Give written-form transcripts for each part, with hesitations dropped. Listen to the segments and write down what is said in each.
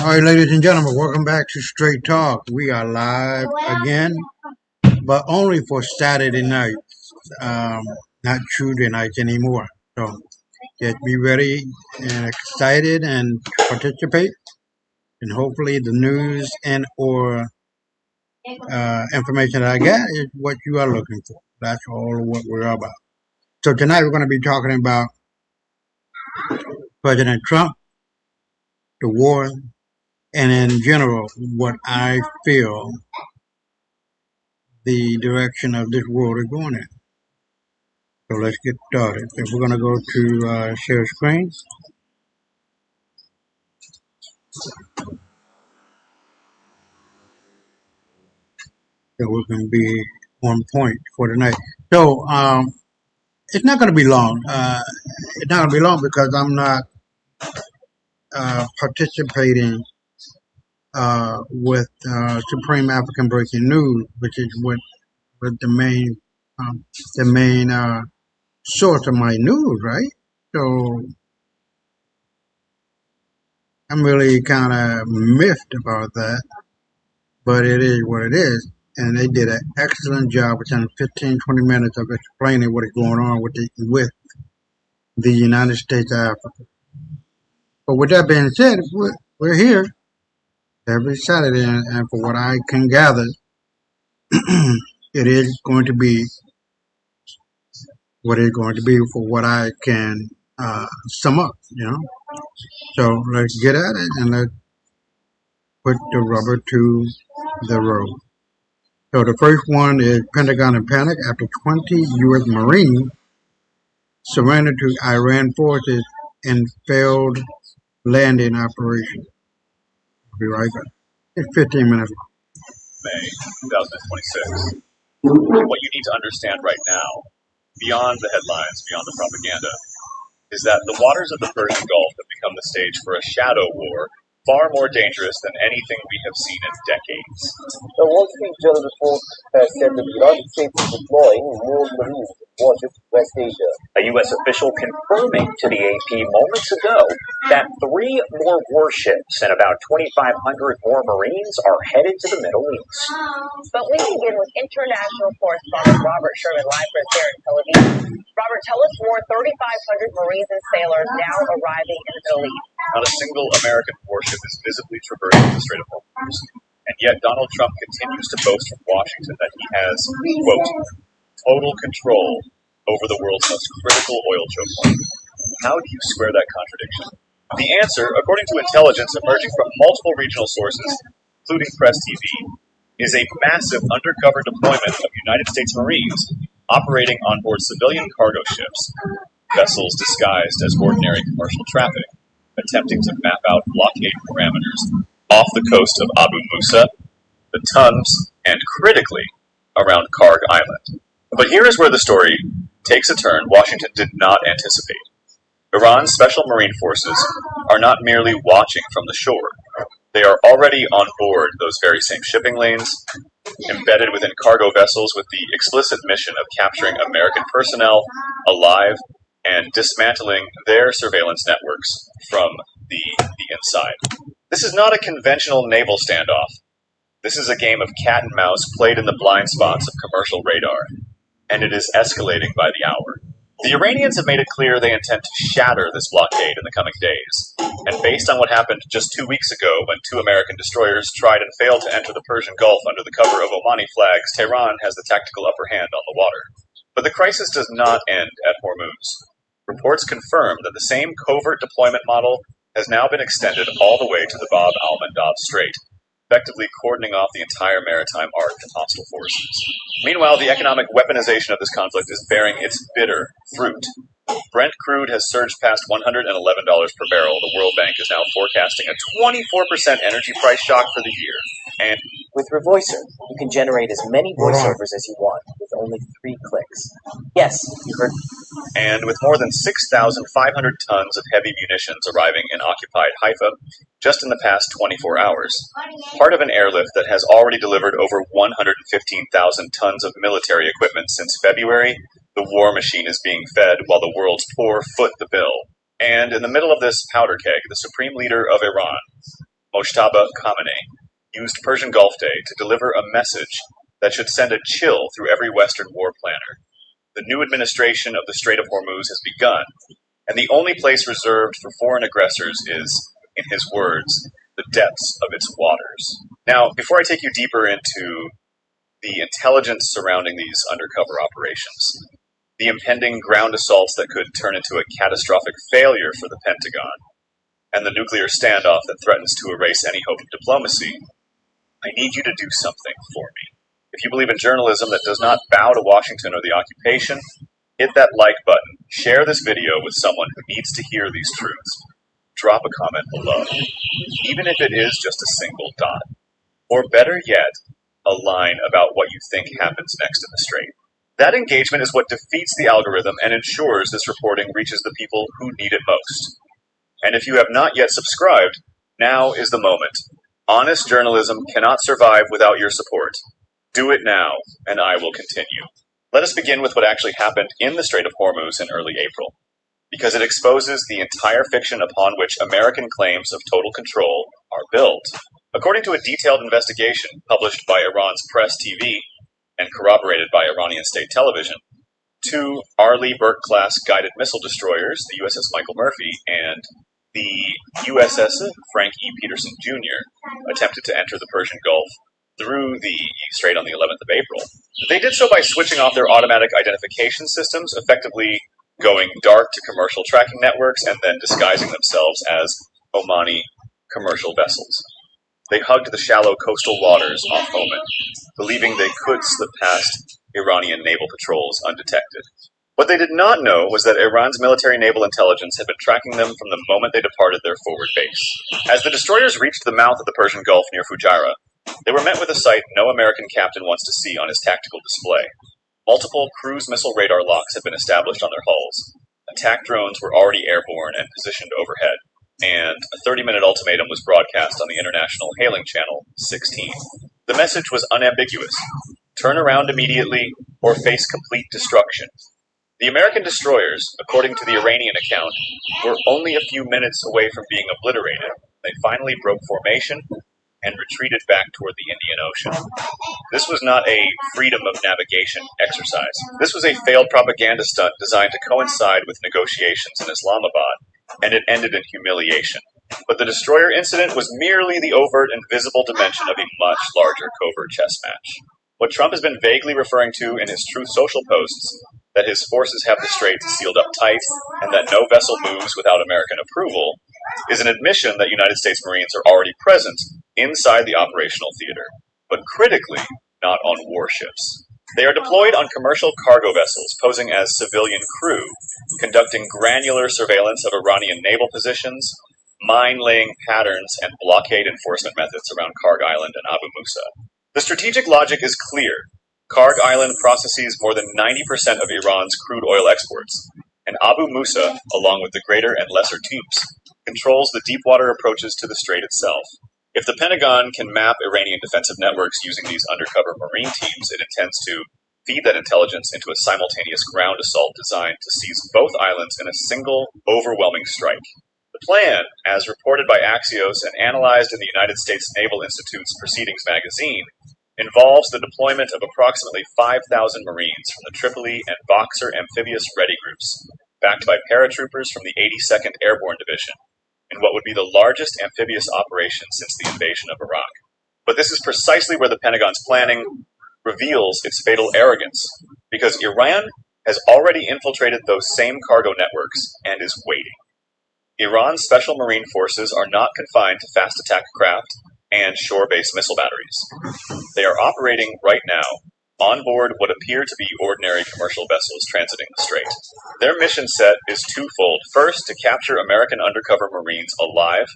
All right, ladies and gentlemen, welcome back to Straight Talk. We are live again, but only for Saturday nights, not Tuesday nights anymore. So just be ready and excited and participate, and hopefully the news and or information that I get is what you are looking for. That's all what we're about. So tonight we're going to be talking about President Trump, the war, and in general, what I feel the direction of this world is going in. So let's get started. So we're going to go to share screen. So we can be on point for tonight. So it's not going to be long. It's not going to be long because I'm not participating with Supreme African Breaking News, which is what the main source of my news, right? So I'm really kind of miffed about that, but it is what it is. And they did an excellent job within 15, 20 minutes of explaining what is going on with the United States of Africa. But with that being said, we're here every Saturday, and for what I can gather, it is going to be what it's going to be for what I can sum up, So let's get at it and let's put the rubber to the road. So the first one is Pentagon in panic after 20 U.S. Marines surrendered to Iran forces in failed landing operation. I'll be right back. It's 15 minutes long. May 2026. What you need to understand right now, beyond the headlines, beyond the propaganda, is that the waters of the Persian Gulf have become the stage for a shadow war far more dangerous than anything we have seen in decades. The Wall Street Journal report has said that the United States is deploying more Marines in waters West Asia. A U.S. official confirming to the AP moments ago that 3 more warships and about 2,500 more Marines are headed to the Middle East. But we begin with international correspondent Robert Sherman live from here in Tel Aviv. Robert, tell us more. 3,500 Marines and sailors now arriving in the Middle East. Not a single American warship is visibly traversing the Strait of Hormuz, and yet Donald Trump continues to boast from Washington that he has, quote, total control over the world's most critical oil choke point. How do you square that contradiction? The answer, according to intelligence emerging from multiple regional sources, including Press TV, is a massive undercover deployment of United States Marines operating on board civilian cargo ships, vessels disguised as ordinary commercial traffic, attempting to map out blockade parameters off the coast of Abu Musa, the Tums, and critically, around Karg Island. But here is where the story takes a turn Washington did not anticipate. Iran's special marine forces are not merely watching from the shore. They are already on board those very same shipping lanes, embedded within cargo vessels with the explicit mission of capturing American personnel alive and dismantling their surveillance networks from the inside. This is not a conventional naval standoff. This is a game of cat and mouse played in the blind spots of commercial radar, and it is escalating by the hour. The Iranians have made it clear they intend to shatter this blockade in the coming days, and based on what happened just 2 weeks ago when 2 American destroyers tried and failed to enter the Persian Gulf under the cover of Omani flags, Tehran has the tactical upper hand on the water. But the crisis does not end at Hormuz. Reports confirm that the same covert deployment model has now been extended all the way to the Bab al-Mandab Strait, effectively cordoning off the entire maritime arc to hostile forces. Meanwhile, the economic weaponization of this conflict is bearing its bitter fruit. Brent crude has surged past $111 per barrel. The World Bank is now forecasting a 24% energy price shock for the year. And With Revoicer, you can generate as many voiceovers as you want with only 3 clicks. Yes, you heard. and with more than 6,500 tons of heavy munitions arriving in occupied Haifa just in the past 24 hours, part of an airlift that has already delivered over 115,000 tons of military equipment since February, the war machine is being fed while the world's poor foot the bill. And in the middle of this powder keg, the supreme leader of Iran, Mojtaba Khamenei, used Persian Gulf Day to deliver a message that should send a chill through every Western war planner. The new administration of the Strait of Hormuz has begun, and the only place reserved for foreign aggressors is, in his words, the depths of its waters. Now, before I take you deeper into the intelligence surrounding these undercover operations, the impending ground assaults that could turn into a catastrophic failure for the Pentagon, and the nuclear standoff that threatens to erase any hope of diplomacy, I need you to do something for me. If you believe in journalism that does not bow to Washington or the occupation, hit that like button, share this video with someone who needs to hear these truths. Drop a comment below, even if it is just a single dot. Or better yet, a line about what you think happens next in the Strait. That engagement is what defeats the algorithm and ensures this reporting reaches the people who need it most. And if you have not yet subscribed, now is the moment. Honest journalism cannot survive without your support. Do it now, and I will continue. Let us begin with what actually happened in the Strait of Hormuz in early April, because it exposes the entire fiction upon which American claims of total control are built. According to a detailed investigation published by Iran's Press TV and corroborated by Iranian state television, 2 Arleigh Burke-class guided missile destroyers, the USS Michael Murphy and the USS Frank E. Peterson Jr., attempted to enter the Persian Gulf through the Strait on the 11th of April. They did so by switching off their automatic identification systems, effectively going dark to commercial tracking networks and then disguising themselves as Omani commercial vessels. They hugged the shallow coastal waters off Oman, believing they could slip past Iranian naval patrols undetected. What they did not know was that Iran's military naval intelligence had been tracking them from the moment they departed their forward base. As the destroyers reached the mouth of the Persian Gulf near Fujairah, they were met with a sight no American captain wants to see on his tactical display. Multiple cruise missile radar locks had been established on their hulls. Attack drones were already airborne and positioned overhead, and a 30-minute ultimatum was broadcast on the international hailing channel 16. The message was unambiguous: turn around immediately or face complete destruction. The American destroyers, according to the Iranian account, were only a few minutes away from being obliterated. They finally broke formation and retreated back toward the Indian Ocean. This was not a freedom of navigation exercise. This was a failed propaganda stunt designed to coincide with negotiations in Islamabad, and it ended in humiliation. But the destroyer incident was merely the overt and visible dimension of a much larger covert chess match. What Trump has been vaguely referring to in his Truth Social posts, that his forces have the strait sealed up tight and that no vessel moves without American approval, is an admission that United States Marines are already present inside the operational theater, but critically, not on warships. They are deployed on commercial cargo vessels posing as civilian crew, conducting granular surveillance of Iranian naval positions, mine-laying patterns, and blockade enforcement methods around Karg Island and Abu Musa. The strategic logic is clear. Karg Island processes more than 90% of Iran's crude oil exports, and Abu Musa, along with the greater and lesser Tubes, controls the deep water approaches to the strait itself. If the Pentagon can map Iranian defensive networks using these undercover marine teams, it intends to feed that intelligence into a simultaneous ground assault designed to seize both islands in a single, overwhelming strike. The plan, as reported by Axios and analyzed in the United States Naval Institute's Proceedings magazine, involves the deployment of approximately 5,000 Marines from the Tripoli and Boxer amphibious ready groups, backed by paratroopers from the 82nd Airborne Division, in what would be the largest amphibious operation since the invasion of Iraq. But this is precisely where the Pentagon's planning reveals its fatal arrogance, because Iran has already infiltrated those same cargo networks and is waiting. Iran's Special Marine Forces are not confined to fast attack craft and shore-based missile batteries. They are operating right now on board what appear to be ordinary commercial vessels transiting the strait. Their mission set is twofold. First, to capture American undercover Marines alive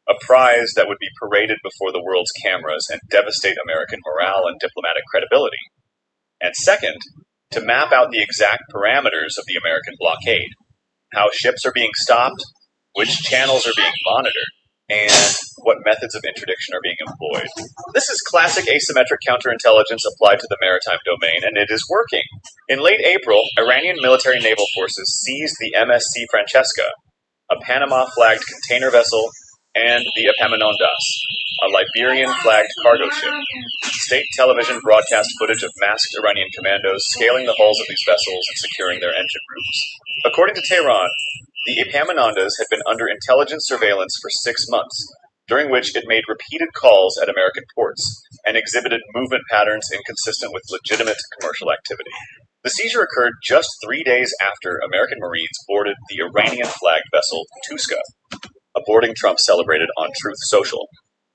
a prize that would be paraded before the world's cameras and devastate American morale and diplomatic credibility. And second, to map out the exact parameters of the American blockade, how ships are being stopped, which channels are being monitored, and what methods of interdiction are being employed. This is classic asymmetric counterintelligence applied to the maritime domain, and it is working. In late April, Iranian military naval forces seized the MSC Francesca, a Panama-flagged container vessel, and the Epaminondas, a Liberian-flagged cargo ship. State television broadcast footage of masked Iranian commandos scaling the hulls of these vessels and securing their engine rooms. According to Tehran, the Epaminondas had been under intelligence surveillance for 6 months, during which it made repeated calls at American ports and exhibited movement patterns inconsistent with legitimate commercial activity. The seizure occurred just 3 days after American Marines boarded the Iranian-flagged vessel Tuska, a boarding Trump celebrated on Truth Social,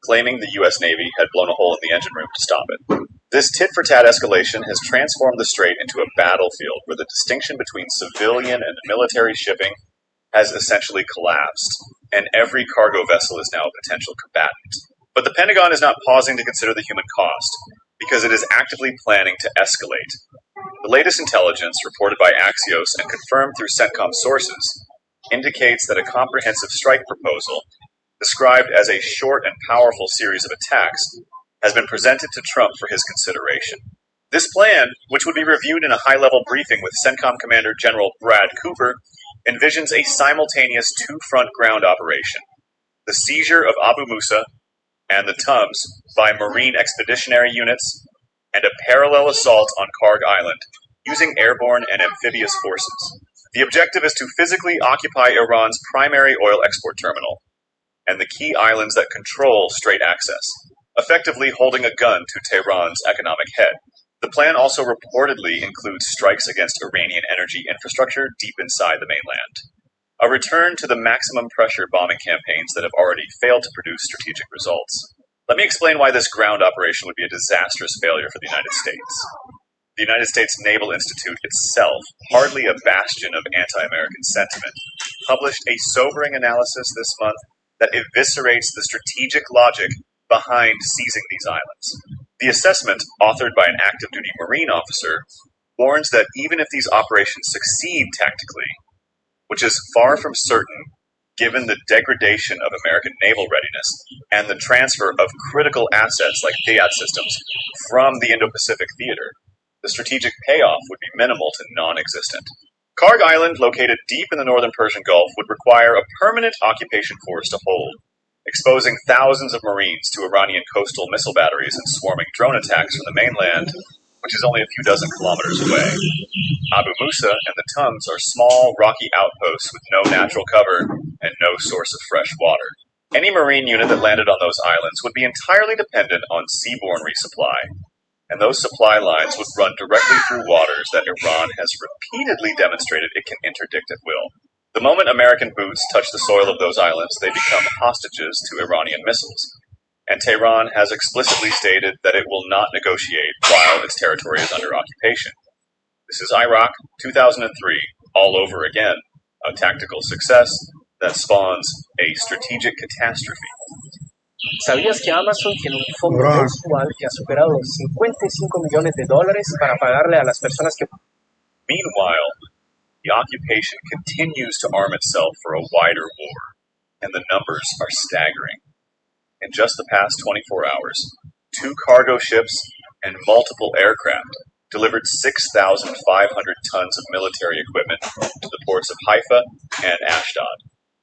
claiming the U.S. Navy had blown a hole in the engine room to stop it. This tit-for-tat escalation has transformed the strait into a battlefield where the distinction between civilian and military shipping has essentially collapsed, and every cargo vessel is now a potential combatant. But the Pentagon is not pausing to consider the human cost, because it is actively planning to escalate. The latest intelligence, reported by Axios and confirmed through CENTCOM sources, indicates that a comprehensive strike proposal, described as a short and powerful series of attacks, has been presented to Trump for his consideration. This plan, which would be reviewed in a high-level briefing with CENTCOM Commander General Brad Cooper, envisions a simultaneous two-front ground operation: the seizure of Abu Musa and the Tums by Marine Expeditionary Units, and a parallel assault on Karg Island using airborne and amphibious forces. The objective is to physically occupy Iran's primary oil export terminal and the key islands that control strait access, effectively holding a gun to Tehran's economic head. The plan also reportedly includes strikes against Iranian energy infrastructure deep inside the mainland, a return to the maximum pressure bombing campaigns that have already failed to produce strategic results. Let me explain why this ground operation would be a disastrous failure for the United States. The United States Naval Institute itself, hardly a bastion of anti-American sentiment, published a sobering analysis this month that eviscerates the strategic logic behind seizing these islands. The assessment, authored by an active duty Marine officer, warns that even if these operations succeed tactically, which is far from certain given the degradation of American naval readiness and the transfer of critical assets like Thiad systems from the Indo-Pacific theater, the strategic payoff would be minimal to non-existent. Karg Island, located deep in the northern Persian Gulf, would require a permanent occupation force to hold, exposing thousands of Marines to Iranian coastal missile batteries and swarming drone attacks from the mainland, which is only a few dozen kilometers away. Abu Musa and the Tums are small, rocky outposts with no natural cover and no source of fresh water. Any Marine unit that landed on those islands would be entirely dependent on seaborne resupply, and those supply lines would run directly through waters that Iran has repeatedly demonstrated it can interdict at will. The moment American boots touch the soil of those islands, they become hostages to Iranian missiles, and Tehran has explicitly stated that it will not negotiate while its territory is under occupation. This is Iraq 2003, all over again, a tactical success that spawns a strategic catastrophe. ¿Sabías que Amazon tiene un fondo mensual que ha superado los $55 millones para pagarle a las personas que... Meanwhile, the occupation continues to arm itself for a wider war, and the numbers are staggering. In just the past 24 hours, 2 cargo ships and multiple aircraft delivered 6,500 tons of military equipment to the ports of Haifa and Ashdod.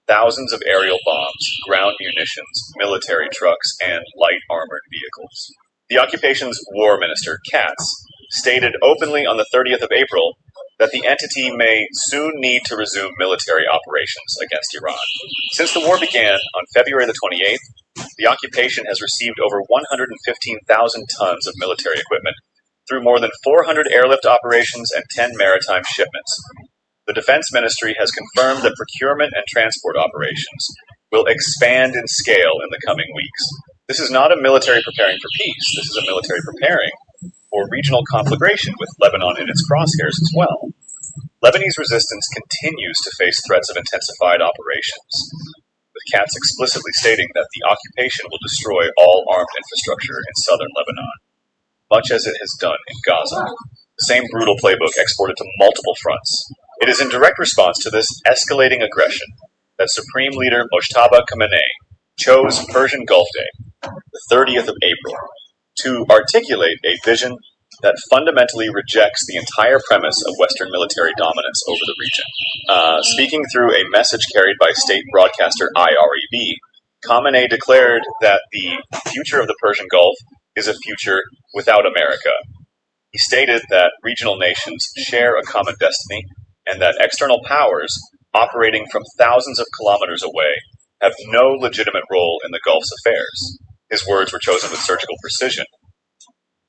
Thousands of aerial bombs, ground munitions, military trucks, and light armored vehicles. The occupation's war minister, Katz, stated openly on the 30th of April that the entity may soon need to resume military operations against Iran. Since the war began on February the 28th, the occupation has received over 115,000 tons of military equipment through more than 400 airlift operations and 10 maritime shipments. The Defense Ministry has confirmed that procurement and transport operations will expand in scale in the coming weeks. This is not a military preparing for peace. This is a military preparing for regional conflagration with Lebanon in its crosshairs as well. Lebanese resistance continues to face threats of intensified operations, with Katz explicitly stating that the occupation will destroy all armed infrastructure in southern Lebanon, much as it has done in Gaza. The same brutal playbook exported to multiple fronts. It is in direct response to this escalating aggression that Supreme Leader Mojtaba Khamenei chose Persian Gulf Day, the 30th of April, to articulate a vision that fundamentally rejects the entire premise of Western military dominance over the region. Speaking through a message carried by state broadcaster IREB, Khamenei declared that the future of the Persian Gulf is a future without America. He stated that regional nations share a common destiny and that external powers operating from thousands of kilometers away have no legitimate role in the Gulf's affairs. His words were chosen with surgical precision.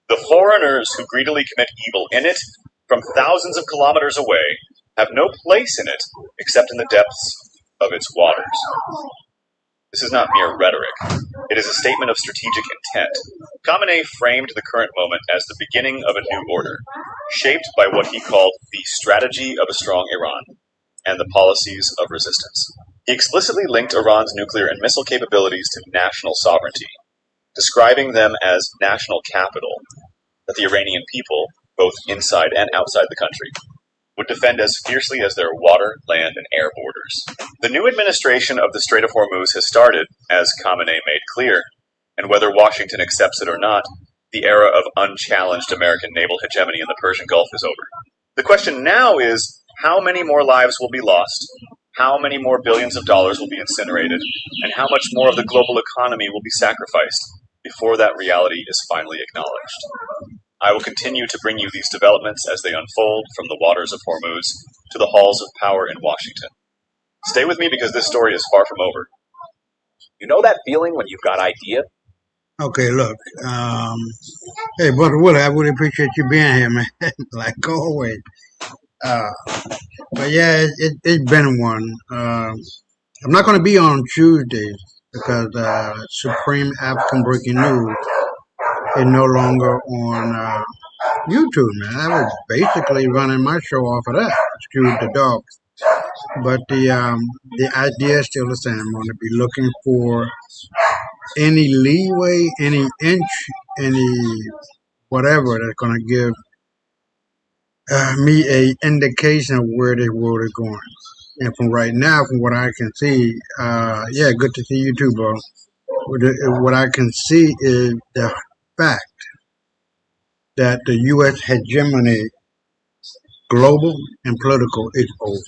The foreigners who greedily commit evil in it from thousands of kilometers away have no place in it except in the depths of its waters. This is not mere rhetoric. It is a statement of strategic intent. Khamenei framed the current moment as the beginning of a new order, shaped by what he called the strategy of a strong Iran and the policies of resistance. He explicitly linked Iran's nuclear and missile capabilities to national sovereignty, describing them as national capital that the Iranian people, both inside and outside the country, would defend as fiercely as their water, land, and air borders. The new administration of the Strait of Hormuz has started, as Khamenei made clear, and whether Washington accepts it or not, the era of unchallenged American naval hegemony in the Persian Gulf is over. The question now is, how many more lives will be lost, how many more billions of dollars will be incinerated, and how much more of the global economy will be sacrificed before that reality is finally acknowledged. I will continue to bring you these developments as they unfold from the waters of Hormuz to the halls of power in Washington. Stay with me because this story is far from over. You know that feeling when you've got idea? Okay, look. Hey, Brother Willie, I really appreciate you being here, man. Like always. But yeah, it's been one. I'm not going to be on Tuesdays because Supreme African Breaking News is no longer on YouTube, man. I was basically running my show off of that, Excuse the Dog. But the idea is still the same. I'm going to be looking for any leeway, any inch, any whatever that's going to give me a indication of where the world is going. And from right now, from what I can see, yeah, good to see you too, bro. What I can see is the fact that the U.S. hegemony, global and political, is over.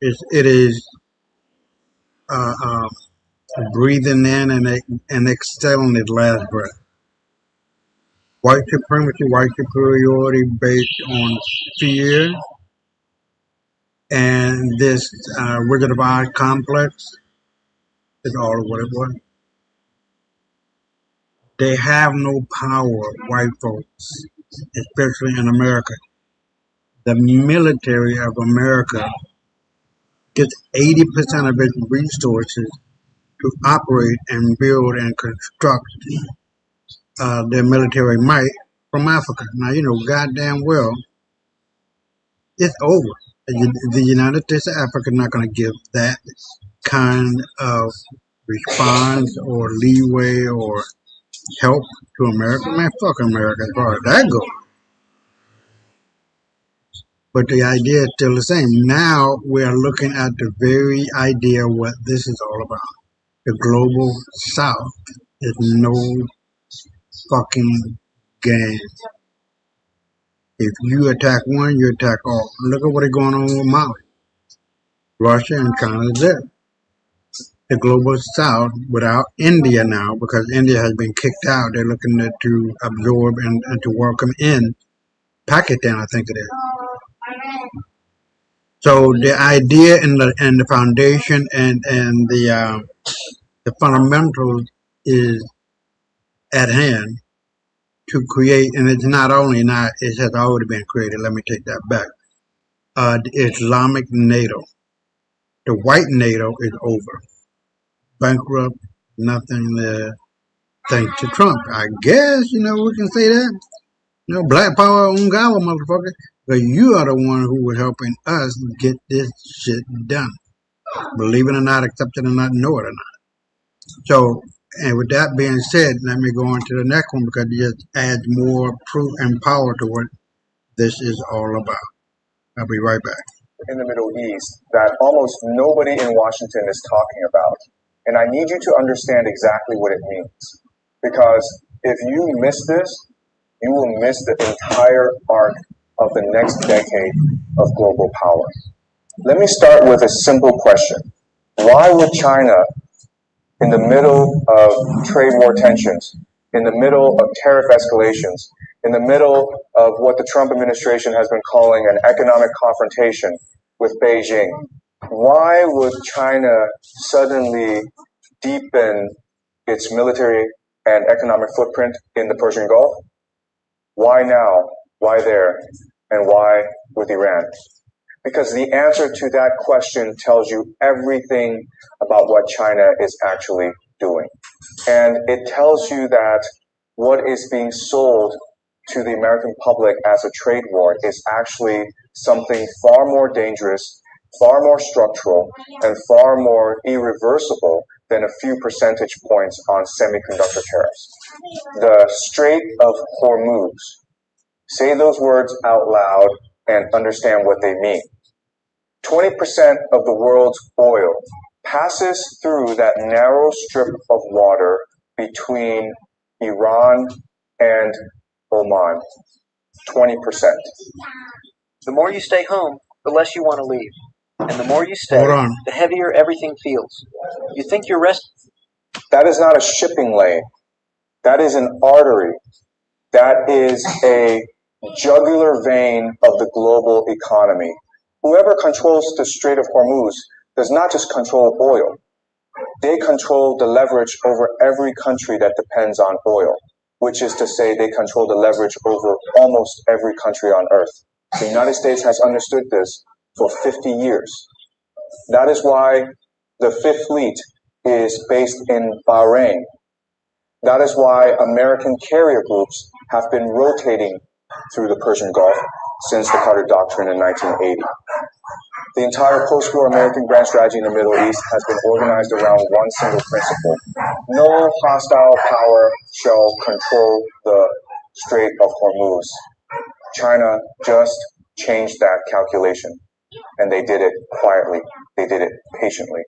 It is breathing in and exhaling its last breath. White supremacy, white superiority based on fear and this Wizard of Oz complex is all of what it was. They have no power, white folks, especially in America. The military of America gets 80% of its resources to operate and build and construct their military might from Africa. Now, you know goddamn well it's over. The United States of Africa is not going to give that kind of response or leeway or help to America. Man, fuck America as far as that goes. But the idea is still the same. Now we are looking at the very idea of what this is all about. The global South is no fucking game. If you attack one, you attack all. Look at what is going on with Mali. Russia and China is there. The global South, without India now, because India has been kicked out, they're looking to absorb and to welcome in Pakistan, I think it is. So the idea and the foundation and the fundamentals is at hand to create, and it's not only not, it has already been created. Let me take that back. The Islamic NATO, the white NATO is over, bankrupt, nothing there, thanks to Trump. I guess we can say that. Black power on God, motherfucker. But you are the one who were helping us get this shit done. believe it or not, accept it or not, know it or not. So, and with that being said, let me go on to the next one because it just adds more proof and power to what this is all about. I'll be right back. In the Middle East that almost nobody in Washington is talking about. And I need you to understand exactly what it means. Because if you miss this, you will miss the entire arc of the next decade of global power. Let me start with a simple question. Why would China, in the middle of trade war tensions, in the middle of tariff escalations, in the middle of what the Trump administration has been calling an economic confrontation with Beijing, why would China suddenly deepen its military and economic footprint in the Persian Gulf? Why now? Why there? And why with Iran? Because the answer to that question tells you everything about what China is actually doing. And it tells you that what is being sold to the American public as a trade war is actually something far more dangerous, far more structural, and far more irreversible than a few percentage points on semiconductor tariffs. The Strait of Hormuz. Say those words out loud and understand what they mean. 20% of the world's oil passes through that narrow strip of water between Iran and Oman. 20%. The more you stay home, the less you want to leave. And the more you stay, Hold on. the heavier everything feels. You think you're resting. That is not a shipping lane. That is an artery. That is a jugular vein of the global economy. Whoever controls the Strait of Hormuz does not just control oil. They control the leverage over every country that depends on oil, which is to say they control the leverage over almost every country on earth. The United States has understood this for 50 years. That is why the Fifth Fleet is based in Bahrain. That is why American carrier groups have been rotating through the Persian Gulf since the Carter Doctrine in 1980. The entire post-war American grand strategy in the Middle East has been organized around one single principle. No hostile power shall control the Strait of Hormuz. China just changed that calculation, and they did it quietly. They did it patiently.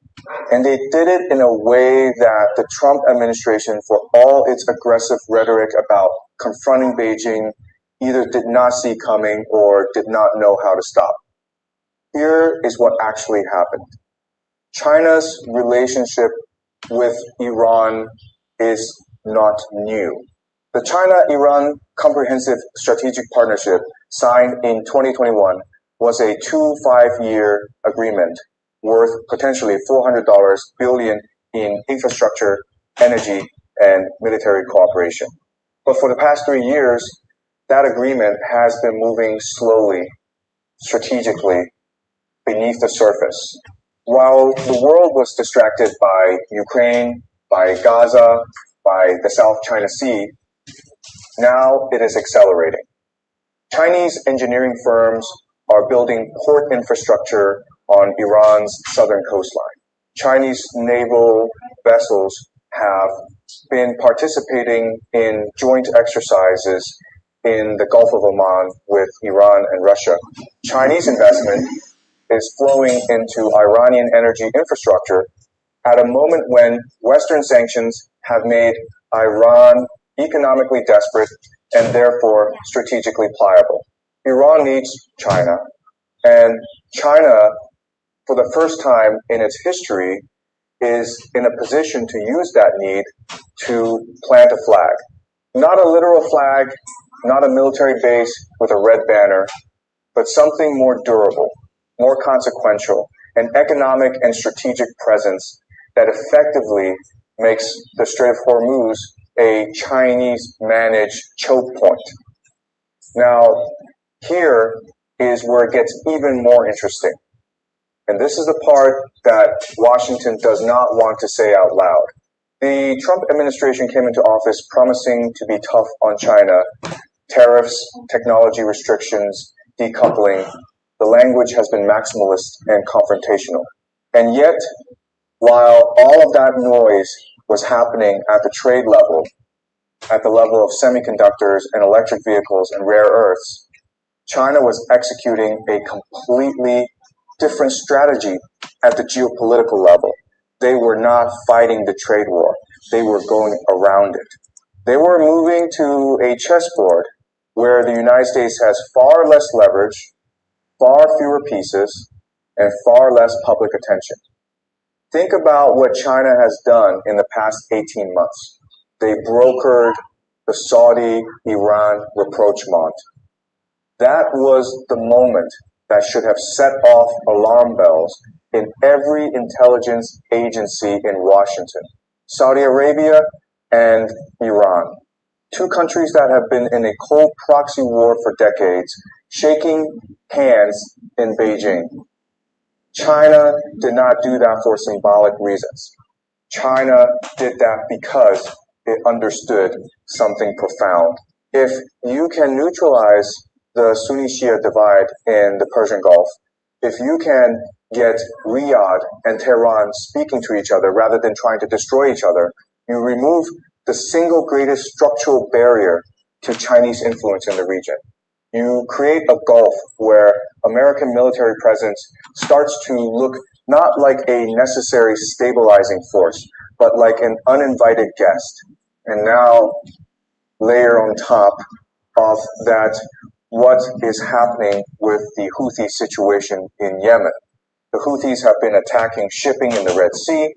And they did it in a way that the Trump administration, for all its aggressive rhetoric about confronting Beijing, either did not see coming or did not know how to stop. Here is what actually happened. China's relationship with Iran is not new. The China-Iran Comprehensive Strategic Partnership, signed in 2021, was a 5-year agreement worth potentially $400 billion in infrastructure, energy, and military cooperation. But for the past 3 years, that agreement has been moving slowly, strategically, beneath the surface. While the world was distracted by Ukraine, by Gaza, by the South China Sea, now it is accelerating. Chinese engineering firms are building port infrastructure on Iran's southern coastline. Chinese naval vessels have been participating in joint exercises in the Gulf of Oman with Iran and Russia. Chinese investment is flowing into Iranian energy infrastructure at a moment when Western sanctions have made Iran economically desperate and therefore strategically pliable. Iran needs China, and China, for the first time in its history, is in a position to use that need to plant a flag. Not a literal flag, not a military base with a red banner, but something more durable, more consequential, an economic and strategic presence that effectively makes the Strait of Hormuz a Chinese-managed choke point. Now, here is where it gets even more interesting. And this is the part that Washington does not want to say out loud. The Trump administration came into office promising to be tough on China, tariffs, technology restrictions, decoupling. The language has been maximalist and confrontational. And yet, while all of that noise was happening at the trade level, at the level of semiconductors and electric vehicles and rare earths, China was executing a completely different strategy at the geopolitical level. They were not fighting the trade war. They were going around it. They were moving to a chessboard where the United States has far less leverage, far fewer pieces, and far less public attention. Think about what China has done in the past 18 months. They brokered the Saudi-Iran rapprochement. That was the moment that should have set off alarm bells in every intelligence agency in Washington. Saudi Arabia and Iran, two countries that have been in a cold proxy war for decades, shaking hands in Beijing. China did not do that for symbolic reasons. China did that because it understood something profound. If you can neutralize the Sunni-Shia divide in the Persian Gulf, if you can get Riyadh and Tehran speaking to each other rather than trying to destroy each other, you remove the single greatest structural barrier to Chinese influence in the region. You create a gulf where American military presence starts to look not like a necessary stabilizing force, but like an uninvited guest. And now layer on top of that what is happening with the Houthi situation in Yemen. The Houthis have been attacking shipping in the Red Sea.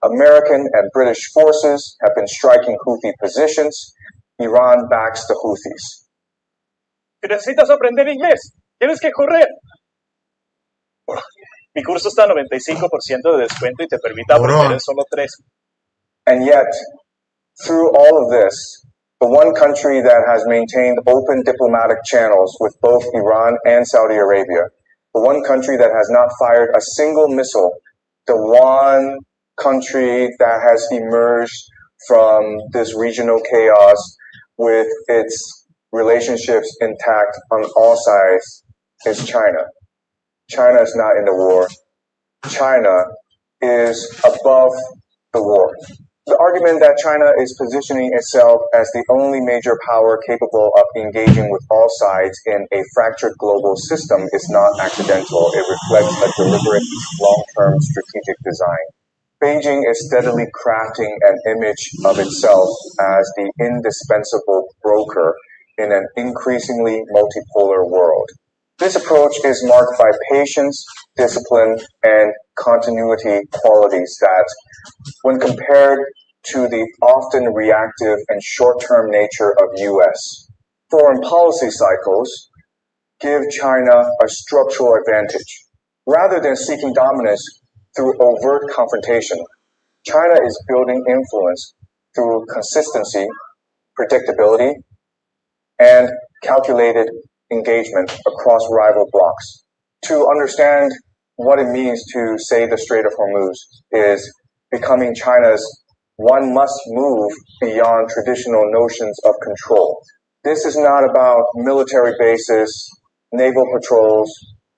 American and British forces have been striking Houthi positions. Iran backs the Houthis. Si necesitas aprender inglés, tienes que correr. Mi curso está a 95% de descuento y te permite aprender en solo 3. And yet, through all of this, the one country that has maintained open diplomatic channels with both Iran and Saudi Arabia, the one country that has not fired a single missile, the one country that has emerged from this regional chaos with its relationships intact on all sides is China. China is not in the war. China is above the war. The argument that China is positioning itself as the only major power capable of engaging with all sides in a fractured global system is not accidental. It reflects a deliberate long-term strategic design. Beijing is steadily crafting an image of itself as the indispensable broker in an increasingly multipolar world. This approach is marked by patience, discipline, and continuity qualities that, when compared to the often reactive and short-term nature of U.S. foreign policy cycles, give China a structural advantage. Rather than seeking dominance through overt confrontation, China is building influence through consistency, predictability, and calculated engagement across rival blocs. To understand what it means to say the Strait of Hormuz is becoming China's one must move beyond traditional notions of control. This is not about military bases, naval patrols,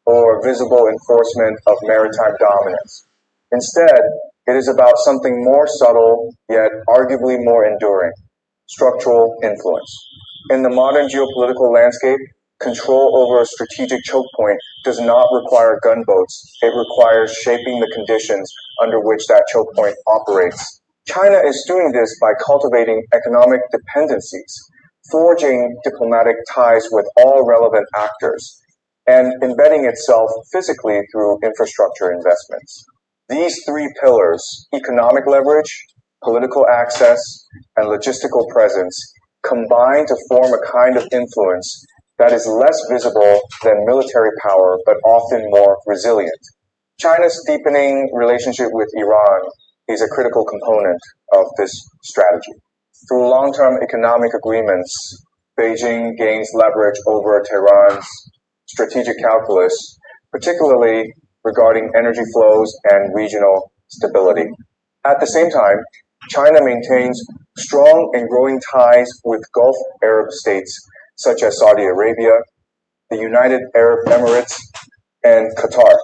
or visible enforcement of maritime dominance. Instead, it is about something more subtle, yet arguably more enduring: structural influence. In the modern geopolitical landscape, control over a strategic choke point does not require gunboats. It requires shaping the conditions under which that choke point operates. China is doing this by cultivating economic dependencies, forging diplomatic ties with all relevant actors, and embedding itself physically through infrastructure investments. These three pillars, economic leverage, political access, and logistical presence, combine to form a kind of influence that is less visible than military power, but often more resilient. China's deepening relationship with Iran is a critical component of this strategy. Through long-term economic agreements, Beijing gains leverage over Tehran's strategic calculus, particularly regarding energy flows and regional stability. At the same time, China maintains strong and growing ties with Gulf Arab states such as Saudi Arabia, the United Arab Emirates, and Qatar.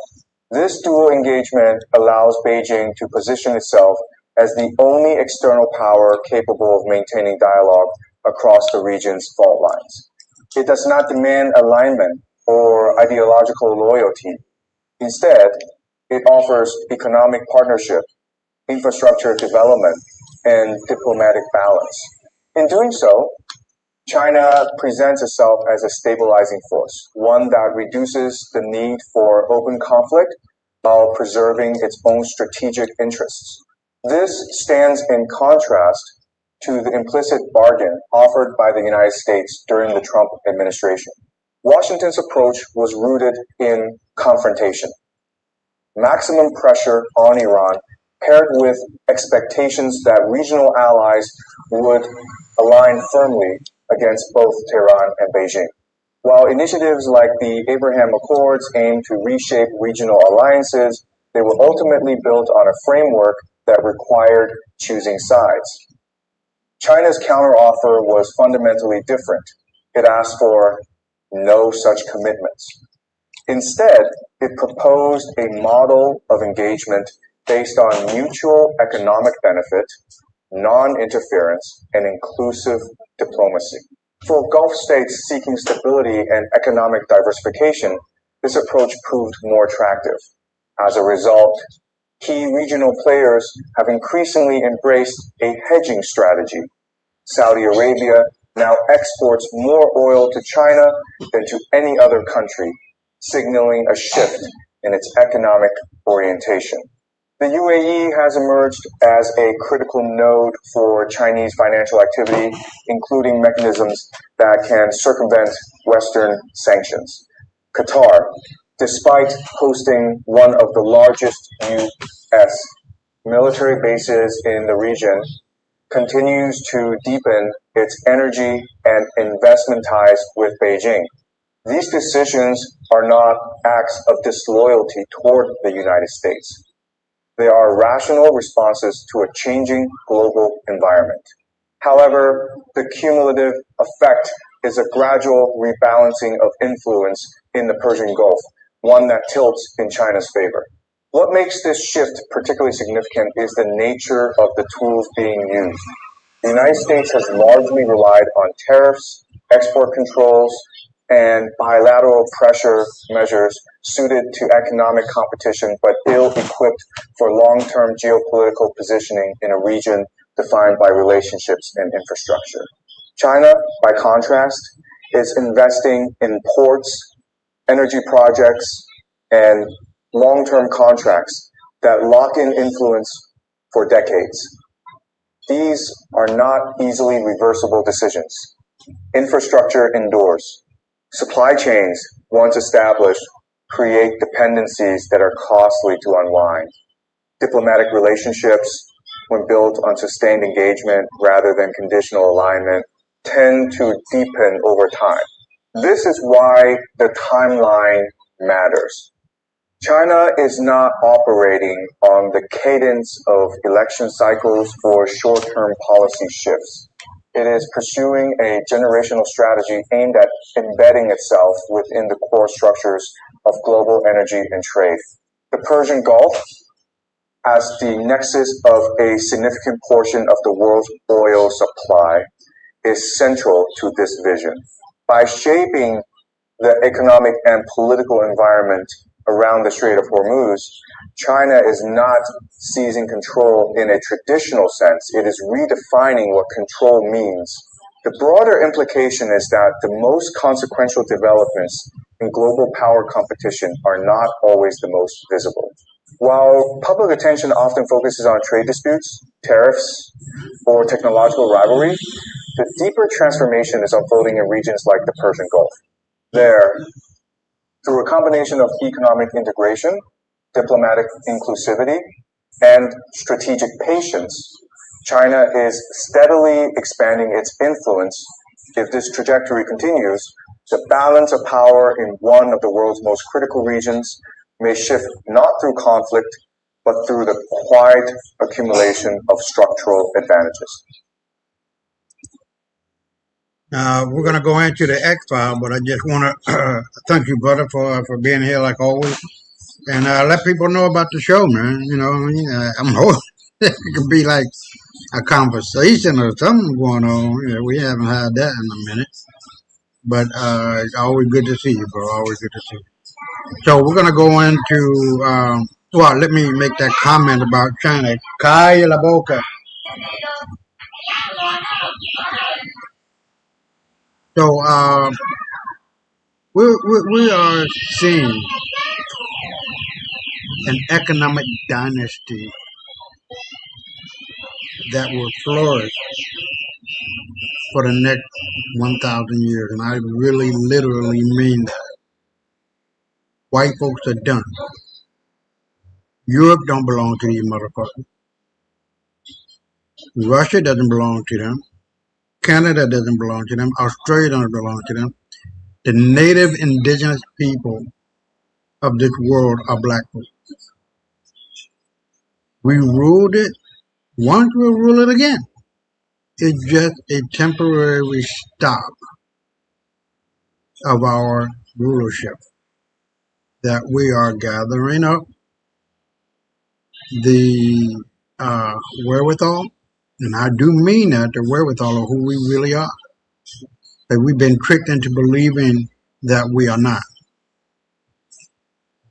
This dual engagement allows Beijing to position itself as the only external power capable of maintaining dialogue across the region's fault lines. It does not demand alignment or ideological loyalty. Instead, it offers economic partnership, infrastructure development, and diplomatic balance. In doing so, China presents itself as a stabilizing force, one that reduces the need for open conflict while preserving its own strategic interests. This stands in contrast to the implicit bargain offered by the United States during the Trump administration. Washington's approach was rooted in confrontation. Maximum pressure on Iran, paired with expectations that regional allies would align firmly against both Tehran and Beijing. While initiatives like the Abraham Accords aim to reshape regional alliances, they were ultimately built on a framework that required choosing sides. China's counteroffer was fundamentally different. It asked for no such commitments. Instead, it proposed a model of engagement based on mutual economic benefit, non-interference, and inclusive diplomacy. For Gulf states seeking stability and economic diversification, this approach proved more attractive. As a result, key regional players have increasingly embraced a hedging strategy. Saudi Arabia now exports more oil to China than to any other country, signaling a shift in its economic orientation. The UAE has emerged as a critical node for Chinese financial activity, including mechanisms that can circumvent Western sanctions. Qatar, despite hosting one of the largest U.S. military bases in the region, continues to deepen its energy and investment ties with Beijing. These decisions are not acts of disloyalty toward the United States. They are rational responses to a changing global environment. However, the cumulative effect is a gradual rebalancing of influence in the Persian Gulf, one that tilts in China's favor. What makes this shift particularly significant is the nature of the tools being used. The United States has largely relied on tariffs, export controls, and bilateral pressure measures suited to economic competition but ill-equipped for long-term geopolitical positioning in a region defined by relationships and infrastructure. China, by contrast, is investing in ports, energy projects, and long-term contracts that lock in influence for decades. These are not easily reversible decisions. Infrastructure endures. Supply chains, once established, create dependencies that are costly to unwind. Diplomatic relationships, when built on sustained engagement rather than conditional alignment, tend to deepen over time. This is why the timeline matters. China is not operating on the cadence of election cycles or short-term policy shifts. It is pursuing a generational strategy aimed at embedding itself within the core structures of global energy and trade. The Persian Gulf, as the nexus of a significant portion of the world's oil supply, is central to this vision. By shaping the economic and political environment around the Strait of Hormuz, China is not seizing control in a traditional sense. It is redefining what control means. The broader implication is that the most consequential developments in global power competition are not always the most visible. While public attention often focuses on trade disputes, tariffs, or technological rivalry, the deeper transformation is unfolding in regions like the Persian Gulf. There, through a combination of economic integration, diplomatic inclusivity, and strategic patience, China is steadily expanding its influence. If this trajectory continues, the balance of power in one of the world's most critical regions may shift not through conflict, but through the quiet accumulation of structural advantages. We're going to go into the X file, but I just want to thank you, brother, for being here like always. and let people know about the show, man. You know what I mean? I'm hoping it could be like a conversation or something going on. Yeah, we haven't had that in a minute. But it's always good to see you, bro. Always good to see you. So we're gonna go into well, let me make that comment about China. Calla la boca. So we are seeing an economic dynasty that will flourish for the next 1,000 years, and I really, literally mean that. White folks are done. Europe don't belong to these motherfuckers. Russia doesn't belong to them. Canada doesn't belong to them. Australia doesn't belong to them. The native indigenous people of this world are black folks. We ruled it once, we'll rule it again. It's just a temporary stop of our rulership that we are gathering up the wherewithal, and I do mean that, the wherewithal of who we really are. That we've been tricked into believing that we are not.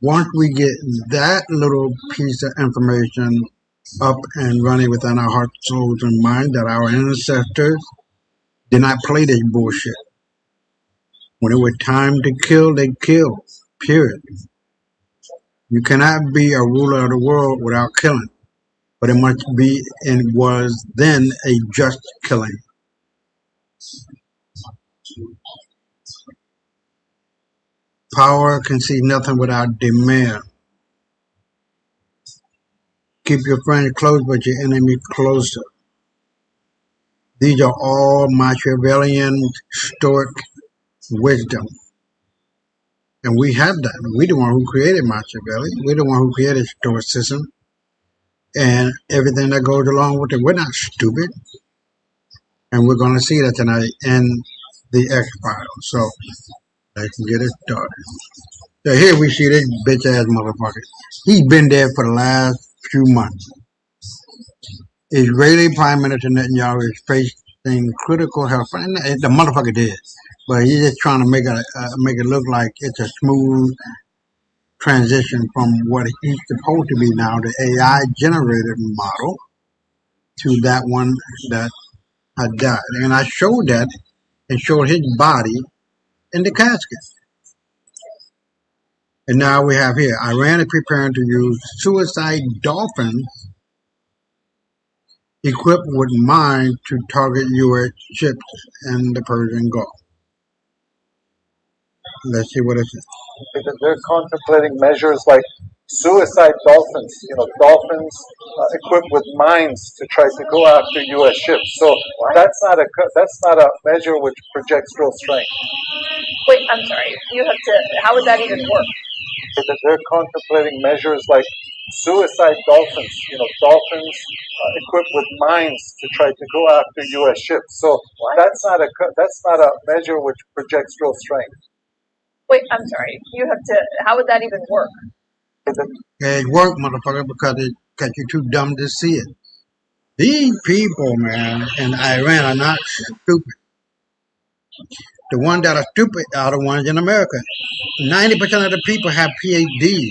Once we get that little piece of information up and running within our hearts, souls, and minds, that our ancestors did not play this bullshit. When it was time to kill, they killed. Period. You cannot be a ruler of the world without killing. But it must be and was then a just killing. Power can see nothing without demand. Keep your friends close, but your enemy closer. These are all Machiavellian Stoic wisdom. And we have that. We're the one who created Machiavelli. We're the one who created Stoicism. And everything that goes along with it. We're not stupid. And we're going to see that tonight in the X-Files. So, let's get it started. So here we see this bitch-ass motherfucker. He's been there for the last few months. Israeli Prime Minister Netanyahu is facing critical health. And the motherfucker did. But he's just trying to make it look like it's a smooth transition from what he's supposed to be now, the AI-generated model, to that one that had died. And I showed that and showed his body in the casket. And now we have here, Iran is preparing to use suicide dolphins equipped with mines to target U.S. ships in the Persian Gulf. Let's see what it says. They're contemplating measures like suicide dolphins, dolphins equipped with mines to try to go after U.S. ships. So that's not a measure which projects real strength. Wait, I'm sorry. You have to. How would that even work? They're contemplating measures like suicide dolphins, dolphins equipped with mines to try to go after U.S. ships. So that's not a measure which projects real strength. Wait, I'm sorry. You have to. How would that even work? It worked, motherfucker, because you're too dumb to see it. These people, man, in Iran are not stupid. The ones that are stupid are the ones in America. 90% of the people have PhDs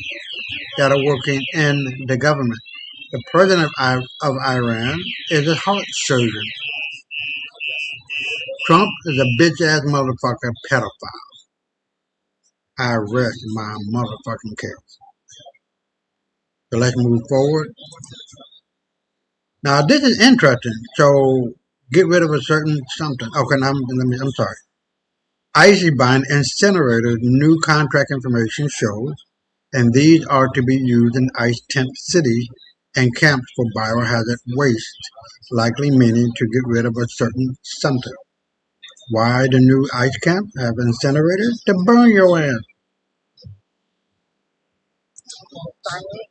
that are working in the government. The president of Iran is a heart surgeon. Trump is a bitch-ass motherfucker pedophile. I rest my motherfucking case. So let's move forward. Now this is interesting. So get rid of a certain something. Okay, I'm sorry. ICE is buying incinerators. New contract information shows, and these are to be used in ICE tent cities and camps for biohazard waste, likely meaning to get rid of a certain something. Why the new ICE camp have incinerators? To burn your ass.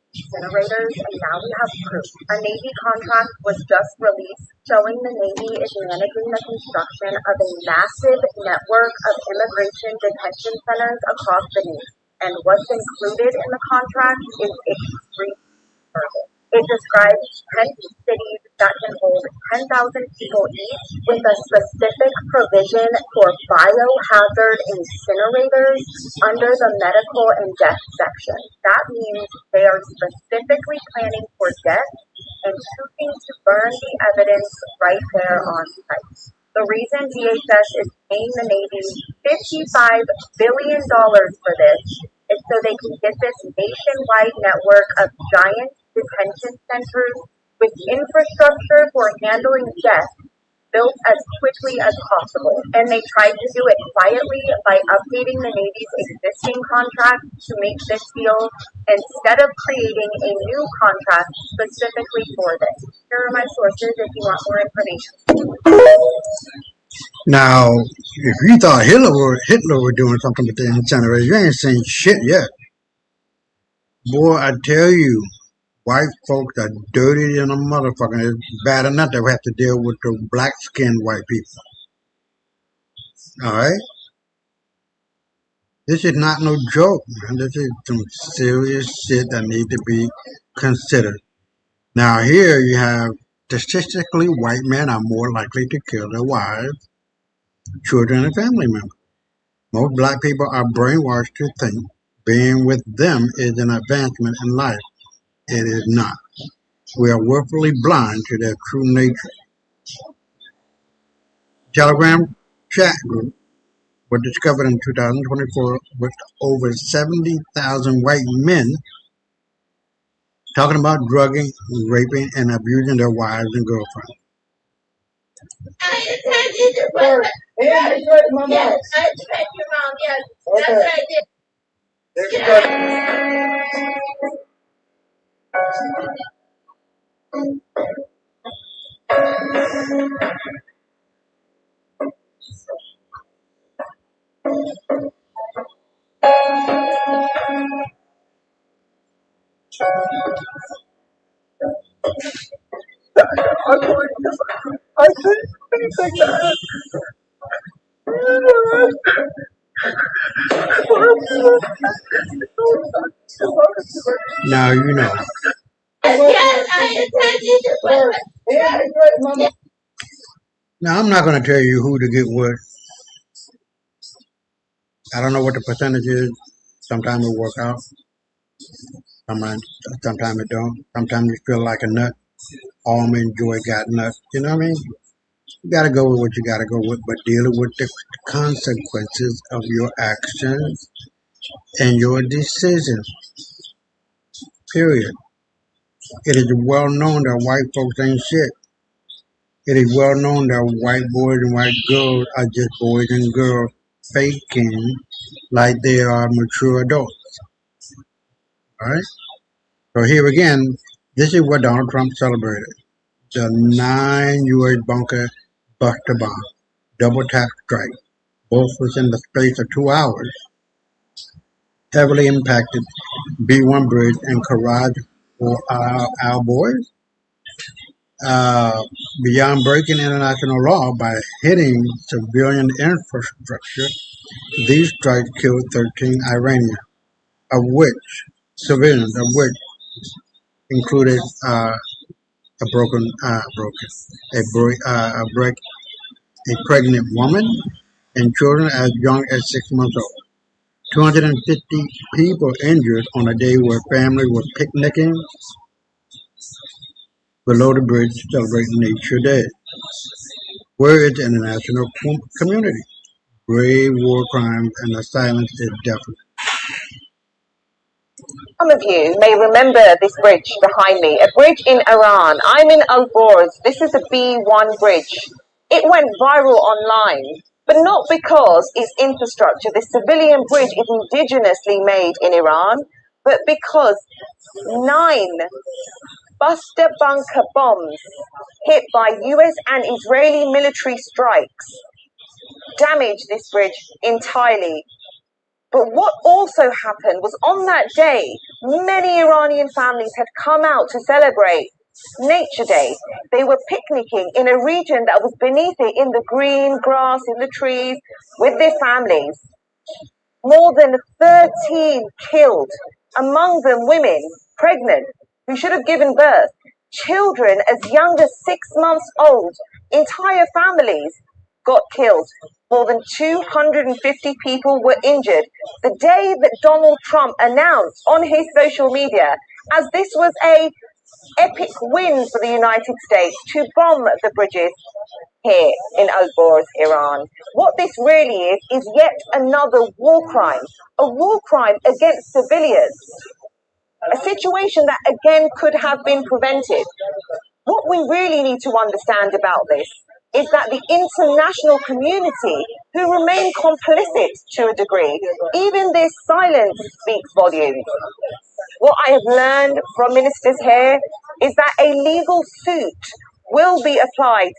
Incinerators, and now we have proof. A Navy contract was just released showing the Navy is managing the construction of a massive network of immigration detention centers across the nation. and what's included in the contract is extremely verbal. It describes 10 cities that can hold 10,000 people each with a specific provision for biohazard incinerators under the medical and death section. That means they are specifically planning for death and choosing to burn the evidence right there on site. The reason DHS is paying the Navy $55 billion for this is so they can get this nationwide network of giant detention centers with infrastructure for handling death built as quickly as possible. And they tried to do it quietly by updating the Navy's existing contract to make this deal instead of creating a new contract specifically for this. Here are my sources if you want more information. Now, if you thought Hitler were doing something with the incinerators, you ain't seen shit yet. Boy, I tell you, white folks are dirty than a motherfucker. It's bad enough that we have to deal with the black-skinned white people. All right? This is not no joke, man. This is some serious shit that needs to be considered. Now, here you have statistically white men are more likely to kill their wives, children, and family members. Most black people are brainwashed to think being with them is an advancement in life. It is not. We are willfully blind to their true nature. Telegram chat group was discovered in 2024 with over 70,000 white men talking about drugging, raping, and abusing their wives and girlfriends. Yes, I expect your mom. Yes, that's what I did. I said things like that. Now you know. Yes, I intended to. Now I'm not going to tell you who to get what. I don't know what the percentage is. Sometimes it work out. Sometimes it don't. Sometimes you feel like a nut. Almond Joy got nuts. You know what I mean? You got to go with what you got to go with, but dealing with the consequences of your actions and your decisions. Period. It is well known that white folks ain't shit. It is well known that white boys and white girls are just boys and girls faking like they are mature adults. Alright? So here again, this is what Donald Trump celebrated. The 9 U.S. bunker buster bomb, double tap strike, both within the space of 2 hours, heavily impacted B-1 bridge and garage for our boys. Beyond breaking international law by hitting civilian infrastructure, these strikes killed 13 Iranians, of which included a pregnant woman and children as young as 6 months old. 250 people injured on a day where families were picnicking below the bridge celebrating Nature Day. Where is the international community? Grave war crimes and the silence is deafening. Some of you may remember this bridge behind me, a bridge in Iran. I'm in Al Borz. This is a B1 bridge. It went viral online, but not because its infrastructure, this civilian bridge, is indigenously made in Iran, but because 9 buster bunker bombs hit by US and Israeli military strikes damaged this bridge entirely. But what also happened was on that day, many Iranian families had come out to celebrate Nature Day. They were picnicking in a region that was beneath it, in the green grass, in the trees, with their families. More than 13 killed, among them women, pregnant, who should have given birth, children as young as 6 months old, entire families got killed. More than 250 people were injured the day that Donald Trump announced on his social media, as this was a epic win for the United States to bomb the bridges here in Alborz, Iran. What this really is yet another war crime, a war crime against civilians, a situation that again could have been prevented. What we really need to understand about this is that the international community, who remain complicit to a degree, even their silence speaks volumes. What I have learned from ministers here is that a legal suit will be applied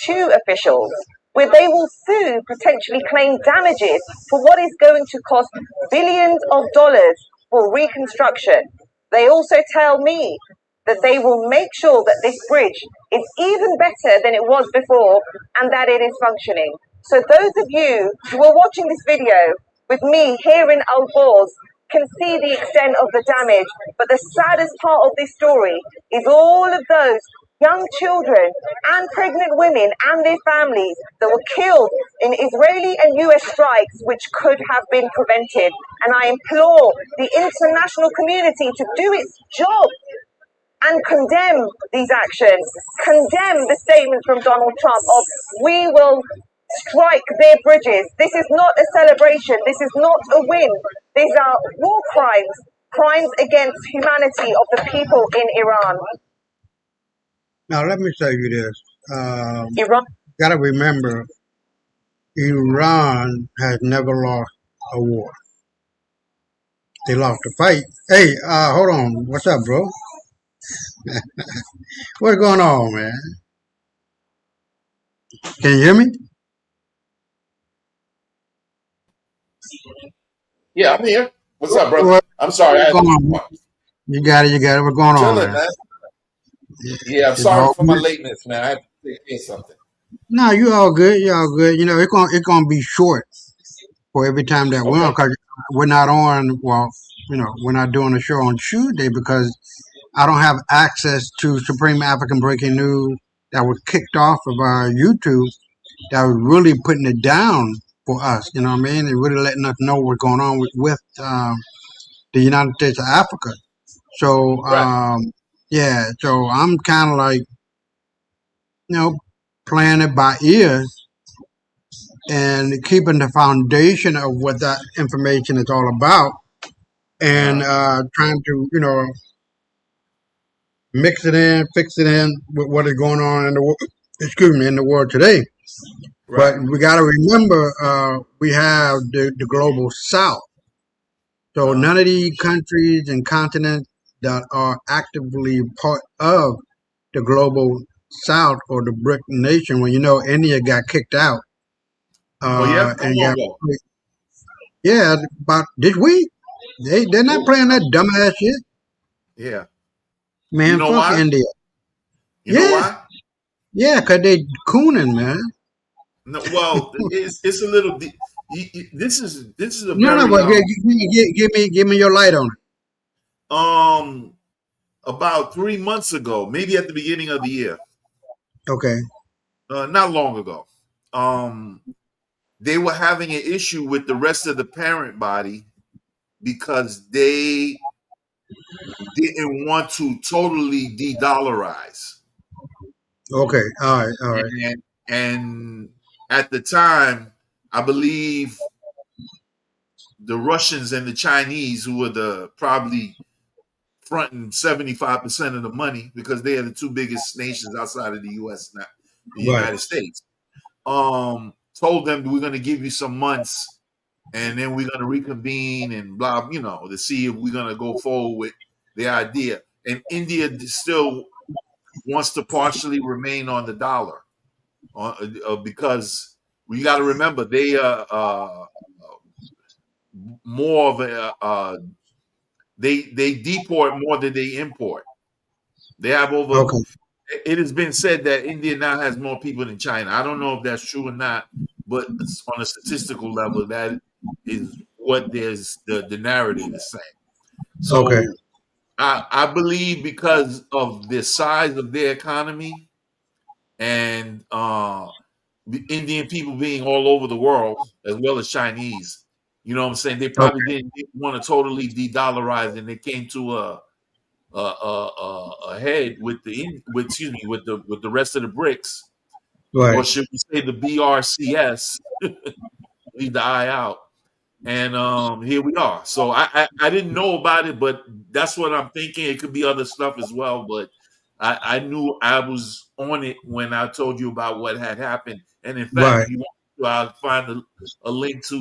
to officials, where they will sue, potentially claim damages for what is going to cost billions of dollars for reconstruction. They also tell me that they will make sure that this bridge is even better than it was before and that it is functioning. So those of you who are watching this video with me here in Alborz can see the extent of the damage, but the saddest part of this story is all of those young children and pregnant women and their families that were killed in Israeli and US strikes, which could have been prevented. And I implore the international community to do its job and condemn these actions, condemn the statement from Donald Trump of we will strike their bridges. This is not a celebration. This is not a win. These are war crimes, crimes against humanity of the people in Iran. Now, let me tell you this. Iran. Gotta remember, Iran has never lost a war. They lost a fight. Hey, hold on. What's up, bro? What's going on, man? Can you hear me? Yeah, I'm here. What's up, brother? What, I'm sorry. what's going on? You got it. What's going on, Chilling, man? man. Yeah, I'm It's sorry all for my good. lateness, man. I had to say something. No, you all good. You all good. You know, it's gonna be short for every time that we're on, Okay. because we're not on. Well, you know, we're not doing a show on Tuesday because I don't have access to Supreme African Breaking News that was kicked off of our YouTube. That was really putting it down for us. You know what I mean? And really letting us know what's going on with the United States of Africa. So Right. yeah, so I'm kind of like, you know, playing it by ear and keeping the foundation of what that information is all about, and trying to, you know, mix it in, fix it in with what is going on in the in the world today. But Right. we got to remember, we have the global South. So none of these countries and continents that are actively part of the global South or the BRIC nation, when you know India got kicked out, Oh, yeah? How and long got, ago? yeah, about this week. They're not Oh, playing that dumbass shit, yeah. You man. know Fuck why? India. You know Yeah, why? yeah, 'cause they cooning, man. No, well, it's a little. This is a No, no, very but give me your light on it. about 3 months ago, maybe at the beginning of the year, Okay, not long ago. They were having an issue with the rest of the parent body because they didn't want to totally de-dollarize. okay, all right. And at the time, I believe the Russians and the Chinese, who were the probably fronting 75% of the money because they are the two biggest nations outside of the U.S. now, the Right. United States, told them we're going to give you some months and then we're going to reconvene and blah, you know, to see if we're going to go forward with the idea. And India still wants to partially remain on the dollar because we got to remember they are more of a they deport more than they import. They have over. Okay. It has been said that India now has more people than China. I don't know if that's true or not, but on a statistical level, that is what there's the narrative is saying. So Okay. I believe because of the size of their economy and the Indian people being all over the world as well as Chinese, you know what I'm saying? They probably Okay. didn't want to totally de-dollarize, and they came to a head with with the rest of the BRICS, or Right. should we say the BRCS? Leave the I out. And here we are. So I didn't know about it, but that's what I'm thinking. It could be other stuff as well, but I knew I was on it when I told you about what had happened. And in fact, Right. if you want to, I'll find a link to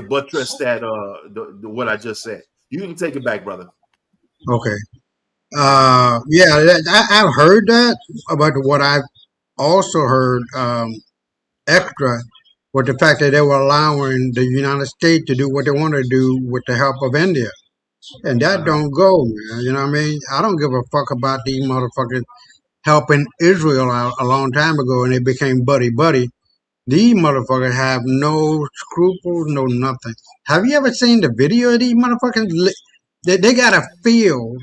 buttress that what I just said. You can take it back, brother. Okay. Yeah, I've heard that, but what I've also heard extra was the fact that they were allowing the United States to do what they want to do with the help of India. And that don't go, man. You know what I mean? I don't give a fuck about these motherfuckers helping Israel out a long time ago and they became buddy-buddy. These motherfuckers have no scruples, no nothing. Have you ever seen the video of these motherfuckers? They got a field.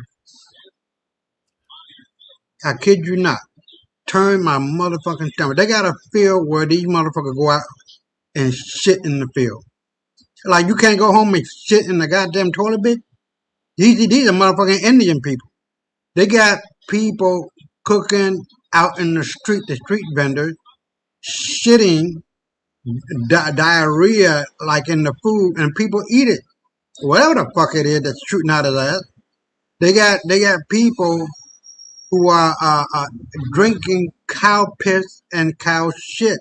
I kid you not. Turn my motherfucking stomach. They got a field where these motherfuckers go out and shit in the field. Like you can't go home and shit in the goddamn toilet, bitch. These are motherfucking Indian people. They got people cooking out in the street vendors, shitting diarrhea like in the food, and people eat it. Whatever the fuck it is that's shooting out of that. They got people who are drinking cow piss and cow shit.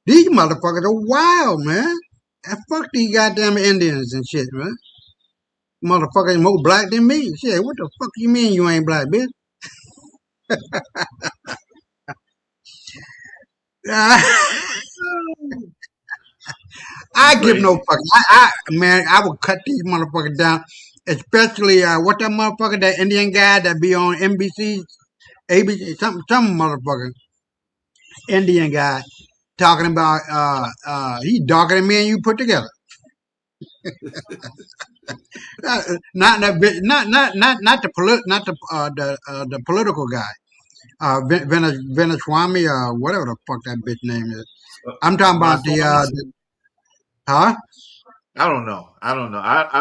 These motherfuckers are wild, man. And fuck these goddamn Indians and shit, man. Motherfuckers more black than me. Shit, what the fuck you mean you ain't black, bitch? I give no fuck. Man, I will cut these motherfuckers down. Especially what that motherfucker, that Indian guy that be on NBC, ABC, some motherfucker, Indian guy, talking about he darker than me and you put together. Not the political guy. Venezuela, whatever the fuck that bitch name is. I'm talking about huh? I don't know. I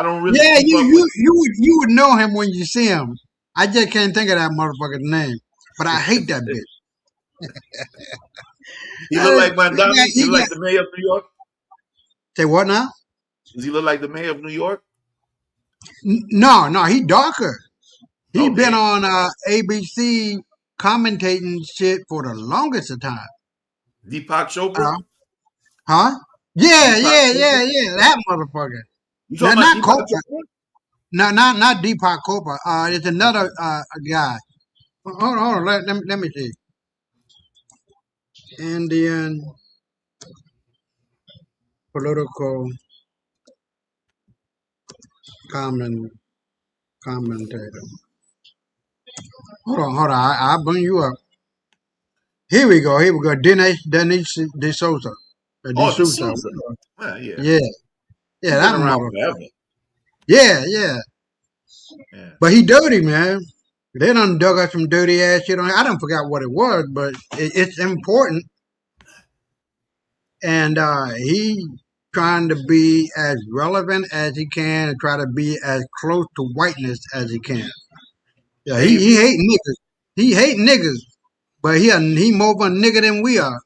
don't really. Yeah, keep up with you would know him when you see him. I just can't think of that motherfucker's name. But I hate that bitch. He look like Mandami. He look got- like the mayor of New York. Say what now? Does he look like the mayor of New York? No, he darker. He Oh, been damn. on ABC commentating shit for the longest of time. Deepak Chopra. Huh? Yeah, Deepak that motherfucker. You talking Not about Deepak Copra. Chopra? Not Deepak Chopra. It's another guy. Hold on. Let me see. Indian political commentator. Hold on. I'll bring you up. Here we go. Dennis D'Souza. Oh, D'Souza. D'Souza. Yeah. Yeah, He's that been around motherfucker. forever. Yeah. Yeah. But he dirty, man. They done dug up some dirty ass shit on him. I don't forgot what it was, but it's important. And he trying to be as relevant as he can and try to be as close to whiteness as he can. Yeah, he hate niggas. He hate niggas, but he more of a nigga than we are.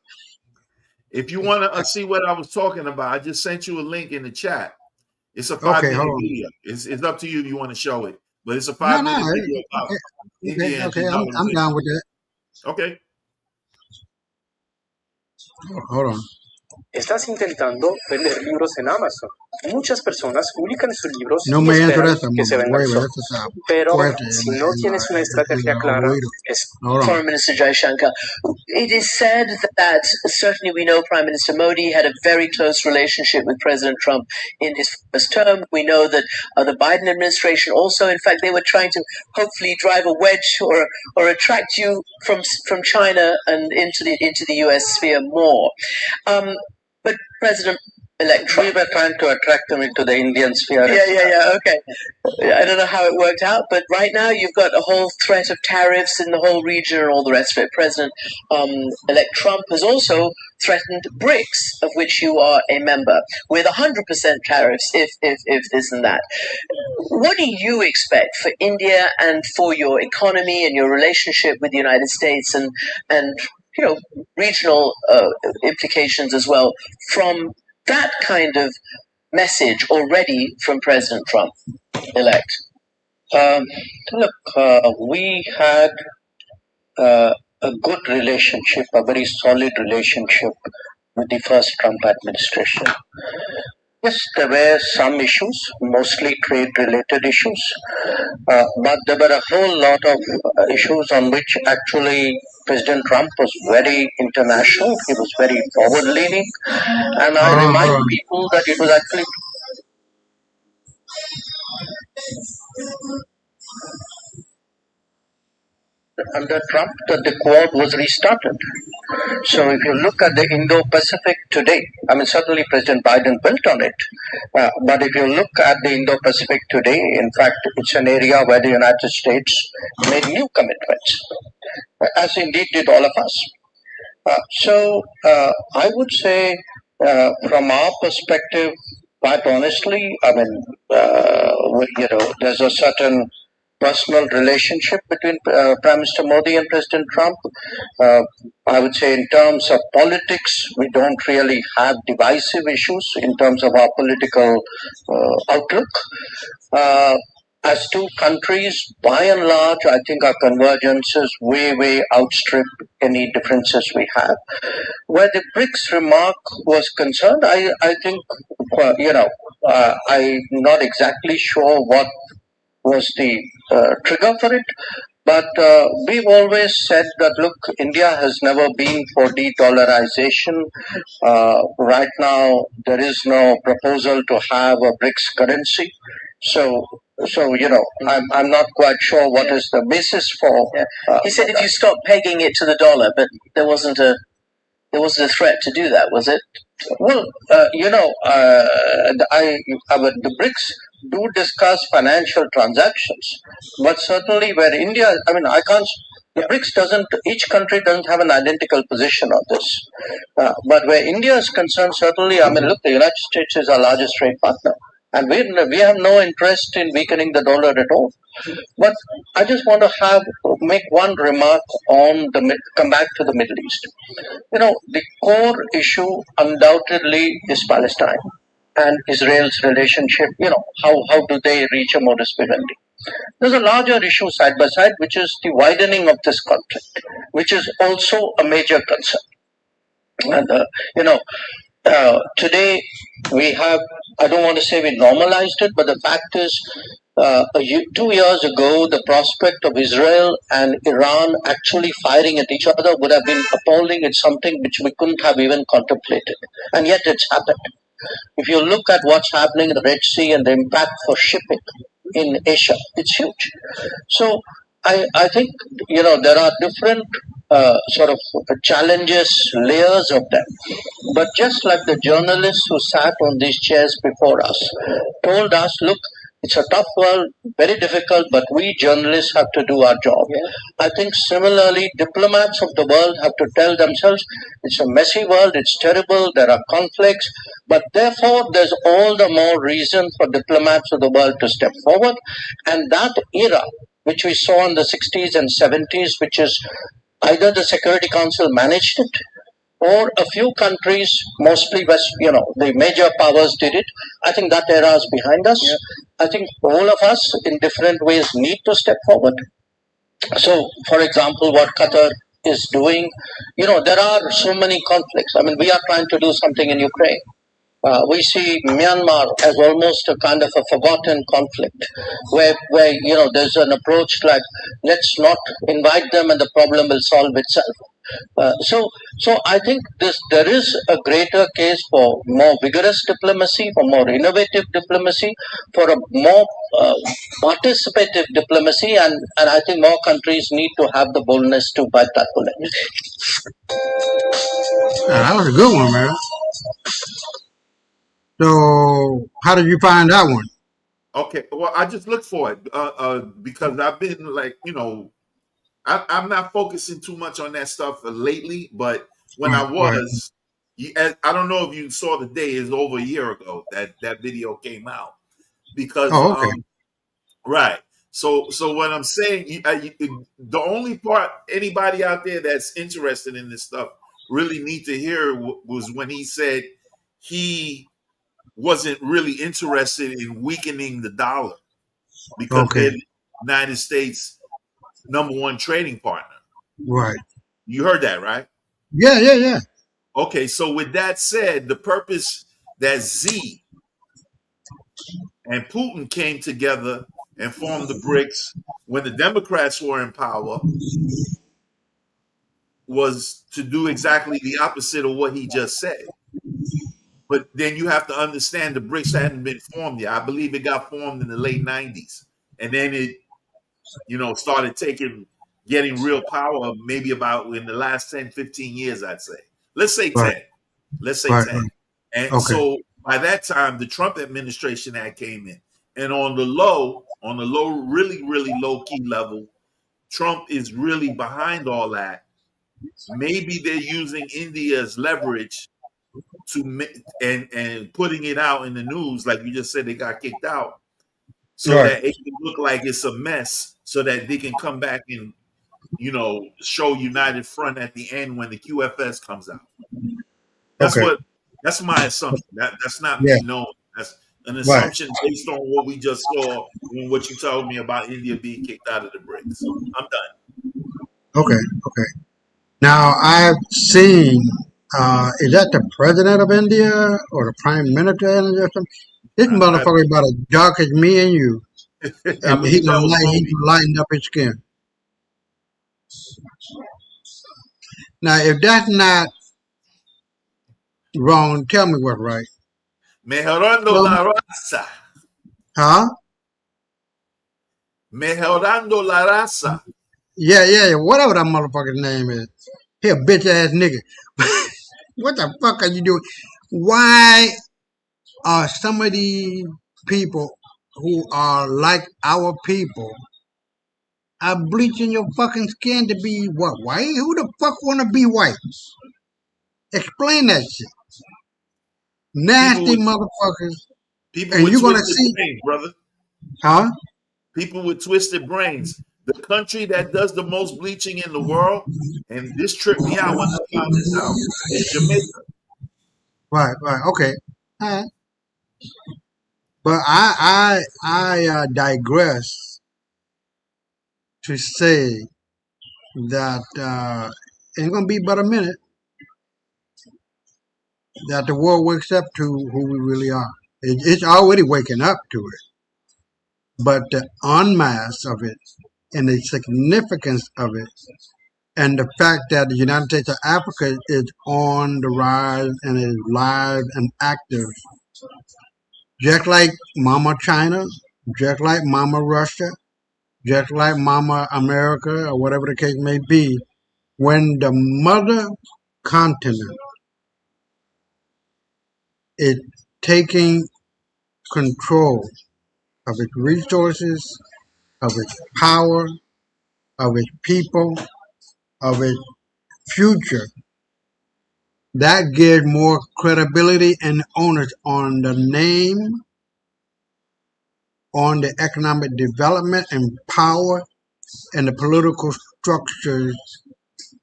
If you want to see what I was talking about, I just sent you a link in the chat. It's a 5-minute hold on. video. It's up to you if you want to show it, but it's a 5-minute video about India. Okay, I'm down with that. Okay. Hold on. Estás intentando vender libros en Amazon. Muchas personas publican sus libros No y me esperan interesa, que se vendan solos. Pero si no tienes una estrategia clara, es Prime Minister Jaishankar, it is said that certainly we know Prime Minister Modi had a very close relationship with President Trump in his first term. We know that the Biden administration also, in fact, they were trying to hopefully drive a wedge or attract you from China and into the U.S. sphere more. But President electorate. We were trying to attract them into the Indian sphere. Yeah, okay. I don't know how it worked out, but right now you've got a whole threat of tariffs in the whole region and all the rest of it. President-elect Trump has also threatened BRICS, of which you are a member, with 100% tariffs if this and that. What do you expect for India and for your economy and your relationship with the United States and regional implications as well from that kind of message already from President Trump elect? We had a good relationship, a very solid relationship with the first Trump administration. Yes, there were some issues, mostly trade-related issues, but there were a whole lot of issues on which actually President Trump was very international. He was very forward-leaning, and I remind people that it was actually under Trump that the Quad was restarted. So if you look at the Indo-Pacific today, I mean, certainly President Biden built on it, but if you look at the Indo-Pacific today, in fact, it's an area where the United States made new commitments, as indeed did all of us. So I would say, from our perspective, quite honestly, I mean, there's a certain personal relationship between Prime Minister Modi and President Trump. I would say in terms of politics, we don't really have divisive issues in terms of our political outlook. As two countries, by and large, I think our convergences way outstrip any differences we have. Where the BRICS remark was concerned, I think, I'm not exactly sure what was the trigger for it, but we've always said that, look, India has never been for de-dollarization. Right now, there is no proposal to have a BRICS currency. So I'm not quite sure what is the basis for. He said if you stop pegging it to the dollar, but there wasn't a threat to do that, was it? Well, the BRICS do discuss financial transactions, but certainly where India, the BRICS doesn't, each country doesn't have an identical position on this. But where India is concerned, certainly, look, the United States is our largest trade partner. And we have no interest in weakening the dollar at all. But I just want to make one remark come back to the Middle East. The core issue undoubtedly is Palestine and Israel's relationship. How do they reach a modus vivendi? There's a larger issue side by side, which is the widening of this conflict, which is also a major concern. And, today we have, I don't want to say we normalized it, but the fact is, 2 years ago, the prospect of Israel and Iran actually firing at each other would have been appalling. It's something which we couldn't have even contemplated. And yet it's happened. If you look at what's happening in the Red Sea and the impact for shipping in Asia, it's huge. So I think, there are different sort of challenges, layers of them. But just like the journalists who sat on these chairs before us told us, look, it's a tough world, very difficult, but we journalists have to do our job. Yeah. I think similarly, diplomats of the world have to tell themselves, it's a messy world, it's terrible, there are conflicts, but therefore there's all the more reason for diplomats of the world to step forward. And that era, which we saw in the 60s and 70s, which is either the Security Council managed it, or a few countries, mostly the major powers did it. I think that era is behind us. Yeah. I think all of us in different ways need to step forward. So, for example, what Qatar is doing, there are so many conflicts. We are trying to do something in Ukraine. We see Myanmar as almost a kind of a forgotten conflict where there's an approach like, let's not invite them and the problem will solve itself. So I think there is a greater case for more vigorous diplomacy, for more innovative diplomacy, for a more participative diplomacy, and I think more countries need to have the boldness to bite that bullet. That was a good one, man. So how did you find that one? Okay, well, I just looked for it because I've been like, I'm not focusing too much on that stuff lately, but when I Right, right. was, I don't know if you saw the day is over a year ago that video came out because Oh, okay. right. So what I'm saying, the only part anybody out there that's interested in this stuff really need to hear was when he said he wasn't really interested in weakening the dollar because Okay. they're the United States' #1 trading partner. Right. You heard that, right? Yeah. Okay, so with that said, the purpose that Xi and Putin came together and formed the BRICS when the Democrats were in power was to do exactly the opposite of what he just said. But then you have to understand the BRICS hadn't been formed yet. I believe it got formed in the late 90s. And then it, started getting real power maybe about in the last 10, 15 years, I'd say. Let's say 10. Right. Let's say Right. 10. And Okay. so by that time, the Trump administration had came in. And on the low, really, really low key level, Trump is really behind all that. Maybe they're using India's leverage and putting it out in the news, like you just said, they got kicked out, so Right. that it can look like it's a mess, so that they can come back and show united front at the end when the QFS comes out. Okay. That's my assumption. That's not Yeah. me knowing. That's an Right. assumption based on what we just saw and what you told me about India being kicked out of the BRICS. I'm done. Okay. Now I've seen. Is that the president of India or the prime minister of India or something? This I motherfucker about as dark as me and you, I and he believe that was he Modi. can lighten up his skin. Now, if that's not wrong, tell me what's right. Mejorando Well, la raza. huh? Mejorando la raza. Yeah. Whatever that motherfucker's name is. He a bitch ass nigga. What the fuck are you doing? Why are some of these people who are like our people are bleaching your fucking skin to be what, white? Who the fuck wanna be white? Explain that shit. People Nasty with motherfuckers. people And with you're gonna twisted see, brains, brother. huh? People with twisted brains. The country that does the most bleaching in the world, and this tripped me out when I found this out, is Jamaica. Right. Okay. All right. But I digress to say that ain't gonna be but a minute that the world wakes up to who we really are. It's already waking up to it, but the unmask of it and the significance of it, and the fact that the United States of Africa is on the rise and is live and active, just like Mama China, just like Mama Russia, just like Mama America, or whatever the case may be, when the mother continent is taking control of its resources, of its power, of its people, of its future, that gives more credibility and onus on the name, on the economic development and power, and the political structures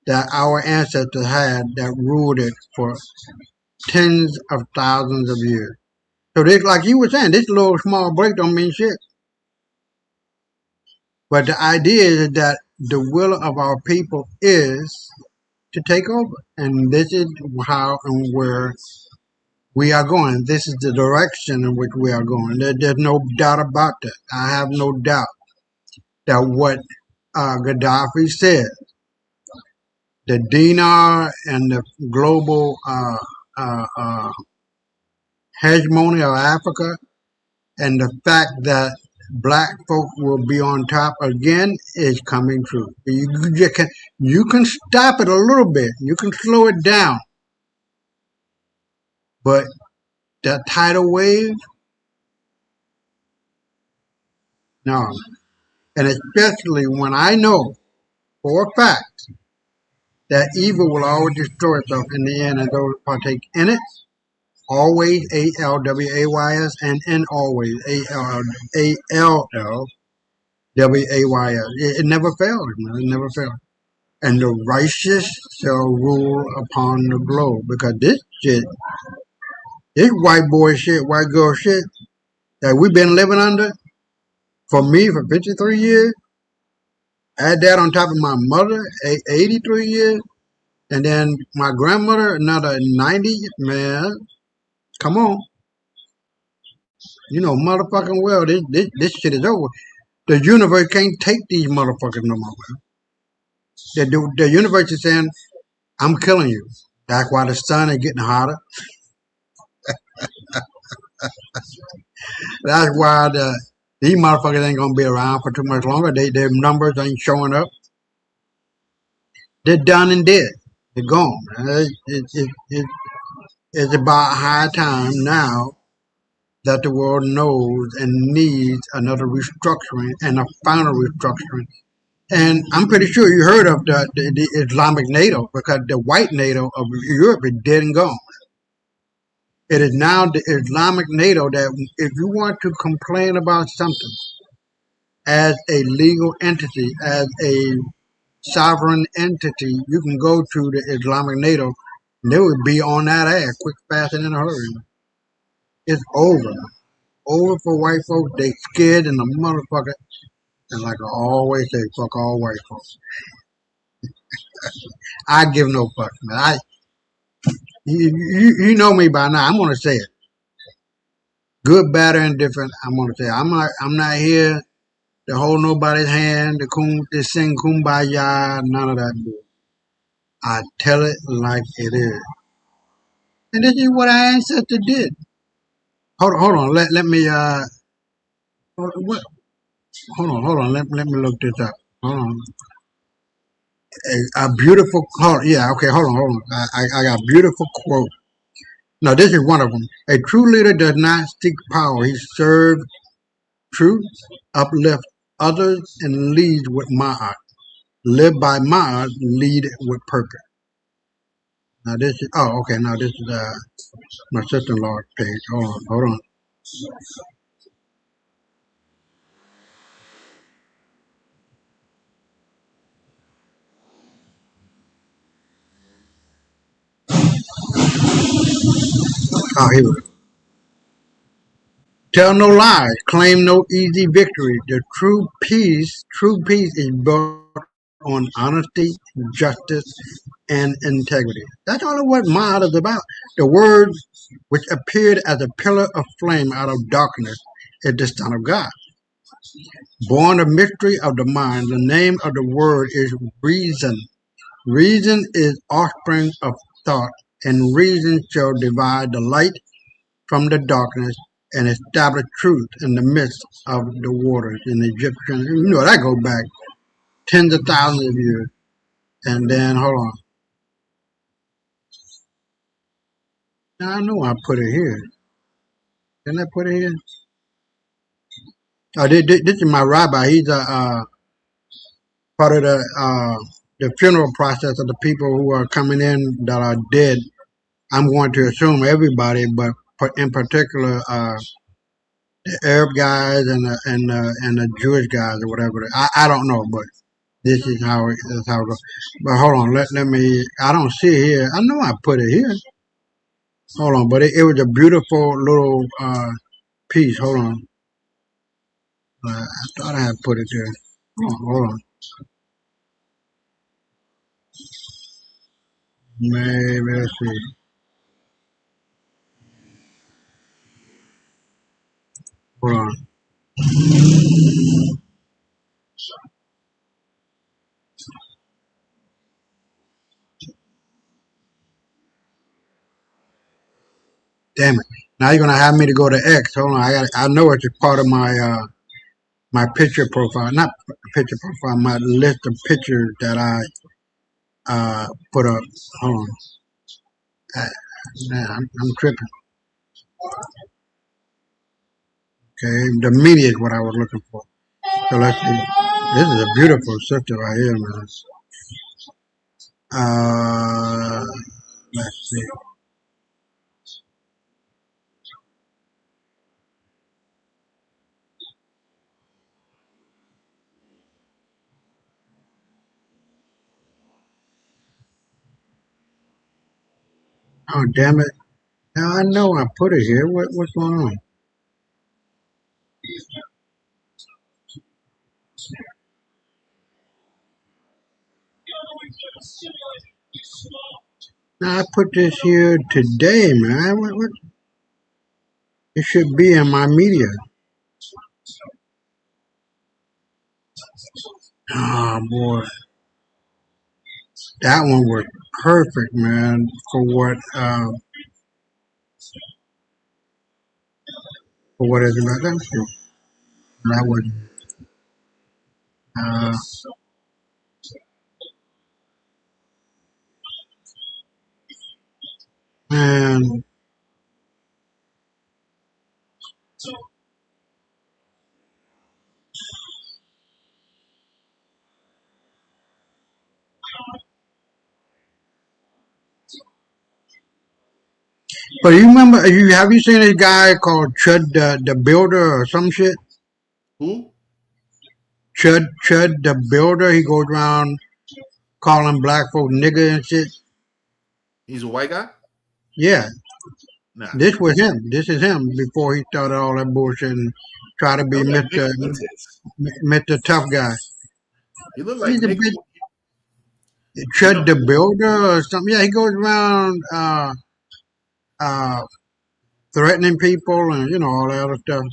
that our ancestors had that ruled it for tens of thousands of years. So this, like you were saying, this little small break don't mean shit. But the idea is that the will of our people is to take over. And this is how and where we are going. This is the direction in which we are going. There's no doubt about that. I have no doubt that what Gaddafi said, the dinar and the global hegemony of Africa, and the fact that black folk will be on top again is coming true. You can stop it a little bit. You can slow it down. But that tidal wave? No. And especially when I know for a fact that evil will always destroy itself in the end and those who partake in it. Always, ALWAYS, and in always, ALLWAYS. It never fails, man. It never fails. And the righteous shall rule upon the globe. Because this shit, this white boy shit, white girl shit that we've been living under, for me, for 53 years, add that on top of my mother, 83 years, and then my grandmother, another 90, man, come on. You know, motherfucking well, this shit is over. The universe can't take these motherfuckers no more, man. The universe is saying, I'm killing you. That's why the sun is getting hotter. That's why these motherfuckers ain't gonna be around for too much longer. Their numbers ain't showing up. They're done and dead. They're gone. It's about high time now that the world knows and needs another restructuring and a final restructuring. And I'm pretty sure you heard of the Islamic NATO, because the white NATO of Europe is dead and gone. It is now the Islamic NATO that if you want to complain about something as a legal entity, as a sovereign entity, you can go to the Islamic NATO and they would be on that ass quick, fast, and in a hurry. It's over. Over for white folks. They scared in the motherfucker. And like I always say, fuck all white folks. I give no fuck, man. You know me by now. I'm gonna say it. Good, bad, or indifferent. I'm gonna say it. I'm not here to hold nobody's hand, to sing kumbaya, none of that. I tell it like it is. And this is what our ancestors did. Hold on. Let me what? Hold on. Let me look this up. Hold on. A beautiful hold on. I got a beautiful quote. Now this is one of them. A true leader does not seek power. He serves truth, uplifts others, and leads with ma'at. Live by ma'at, lead with purpose. Now this is now this is my sister-in-law's page. Hold on. Oh, here we go. Tell no lies, claim no easy victory. The true peace is built on honesty, justice, and integrity. That's all of what Ma'at is about. The word which appeared as a pillar of flame out of darkness is the Son of God. Born of mystery of the mind, the name of the word is reason. Reason is offspring of thought, and reason shall divide the light from the darkness and establish truth in the midst of the waters. In the Egyptian, you know, that goes back tens of thousands of years. And then, hold on. Now, I know I put it here. Didn't I put it here? Oh, this is my rabbi. He's a part of the funeral process of the people who are coming in that are dead. I'm going to assume everybody, but in particular, the Arab guys and the Jewish guys or whatever. I don't know, but this is how it goes. But hold on, let me. I don't see it here. I know I put it here. Hold on, but it was a beautiful little piece. Hold on. I thought I had put it there. Hold on. Maybe let's see. Hold on. Damn it! Now you're gonna have me to go to X. Hold on. I know it's a part of my my picture profile, not picture profile, my list of pictures that I put up. Hold on. Man, I'm tripping. Okay, the media is what I was looking for. So let's see. This is a beautiful sister right here, man. Let's see. Oh, damn it. Now I know I put it here. What's going on? Now I put this here today, man. What? It should be in my media. Oh boy, that one was perfect, man. For what it's about. Let me see. That was uh, man. But you remember? Have you seen a guy called Chud the Builder or some shit? Who? Chud the Builder. He goes around calling black folks nigger and shit. He's a white guy? Yeah, Nah. this was him. This is him before he started all that bullshit and try to be Like Mr. Tough Guy. He looked like He's a Nick. bit Chud the Builder or something. Yeah, he goes around threatening people and all that other stuff.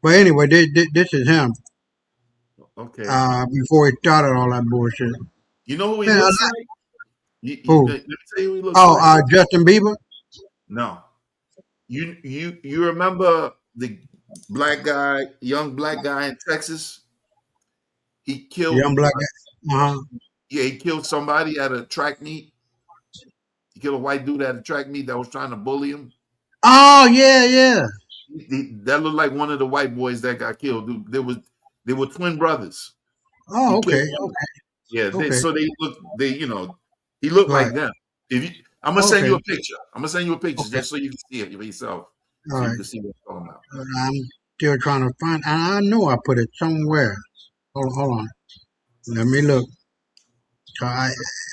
But anyway, this is him Okay. before he started all that bullshit. You know who he Man, looks like? who? Let me tell you who he looks like. Justin Bieber? No. You remember the young black guy in Texas? He killed Young black guy. Yeah, he killed somebody at a track meet. He killed a white dude at a track meet that was trying to bully him. Oh yeah. That looked like one of the white boys that got killed. They were twin brothers. Oh, He okay. killed one. Yeah, Okay. so he looked like Right. them. I'm gonna send Okay. you a picture. I'm gonna send you a picture Okay. just so you can see it for yourself. So All you right. can see what I'm talking about. I'm still trying to find. I know I put it somewhere. Hold on. Let me look. So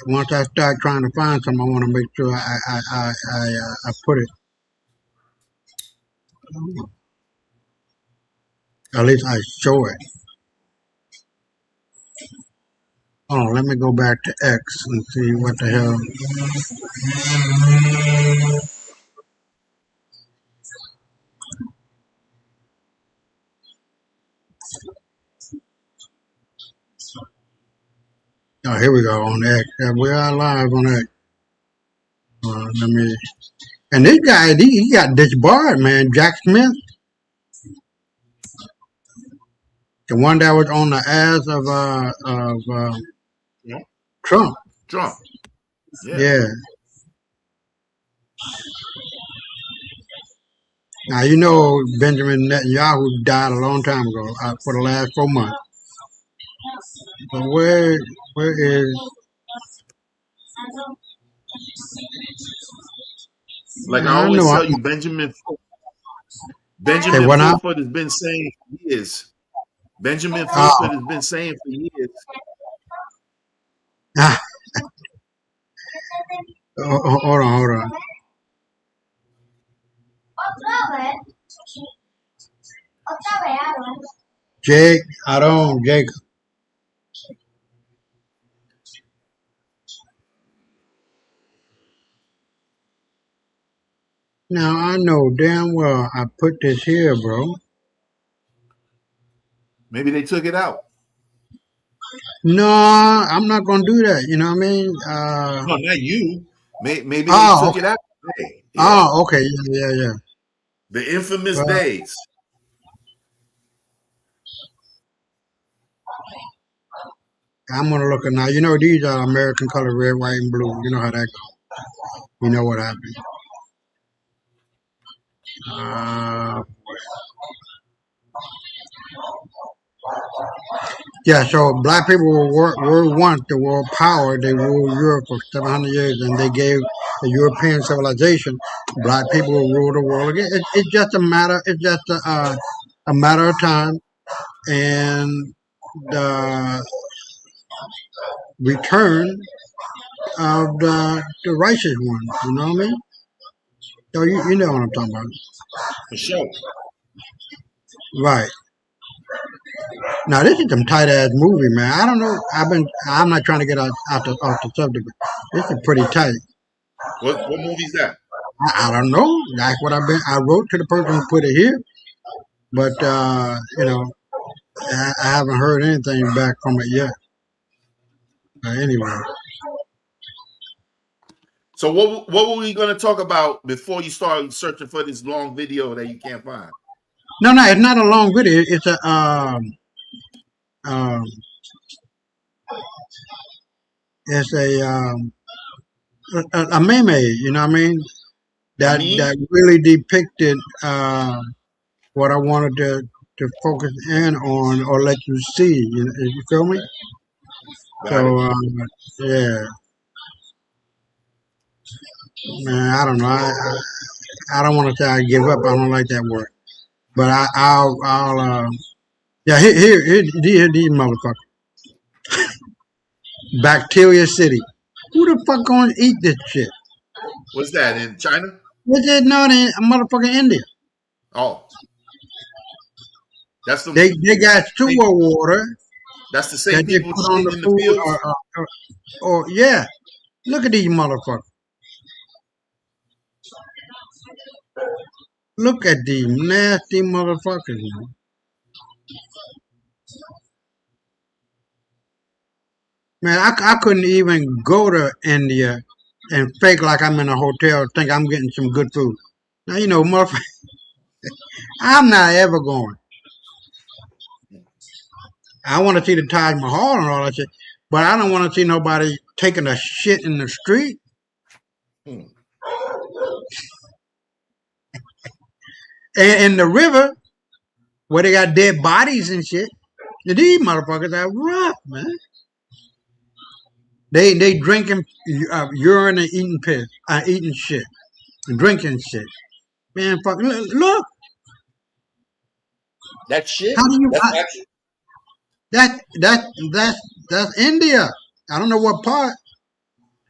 once I start trying to find something, I want to make sure I put it. At least I show it. Oh, let me go back to X and see what the hell. Oh, here we go on X. We are live on X. Let me. And this guy, he got disbarred, man. Jack Smith, the one that was on the ass of Yeah. Trump. Trump. Yeah. Yeah. Now Benjamin Netanyahu died a long time ago for the last 4 months. But where is? Like I I always know. tell you, Benjamin Say what now? Fulford has been saying for years. Benjamin Oh, Fulford has been saying for years. hold on. Jake, Jacob. Now I know damn well I put this here, bro. Maybe they took it out. No, I'm not gonna do that. You know what I mean? No, not you. Maybe they Oh, took it out. Hey, yeah. oh, okay, yeah. The infamous Well, days. I'm gonna look at now. These are American color, red, white, and blue. You know how that goes. You know what happened. Uh, yeah, so black people were once the world power. They ruled Europe for 700 years, and they gave the European civilization. Black people will rule the world again. It's just a matter. It's just a matter of time, and the return of the righteous ones. You know what I mean? So you know what I'm talking about, For sure. right? Now this is some tight ass movie, man. I don't know. I'm not trying to get off the subject, but this is pretty tight. What movie is that? I don't know. That's what I wrote to the person who put it here, but you know, I haven't heard anything back from it yet. Anyway, So what were we going to talk about before you started searching for this long video that you can't find? no, it's not a long video. It's a um, it's a meme. You know what I mean? I That mean, really depicted what I wanted to focus in on or let you see. You feel me? got it. So yeah, man. I don't know. I don't want to say I give up. I don't like that word. But I'll yeah, here these motherfuckers. Bacteria City. Who the fuck gonna eat this shit? What's that in China? This is not in motherfucking India. Oh, that's They got sewer water that's the that same they people put on shitting the in the food fields. or yeah. Look at these motherfuckers. Look at these nasty motherfuckers, man. Man, I couldn't even go to India and fake like I'm in a hotel, think I'm getting some good food. Now, you know, motherfucker, I'm not ever going. I want to see the Taj Mahal and all that shit, but I don't want to see nobody taking a shit in the street. Hmm. And in the river, where they got dead bodies and shit. These motherfuckers are rough, man. They drinking urine and eating piss, eating shit, and drinking shit. Man, fuck, look. That shit. How do you? That's actually. That's India. I don't know what part.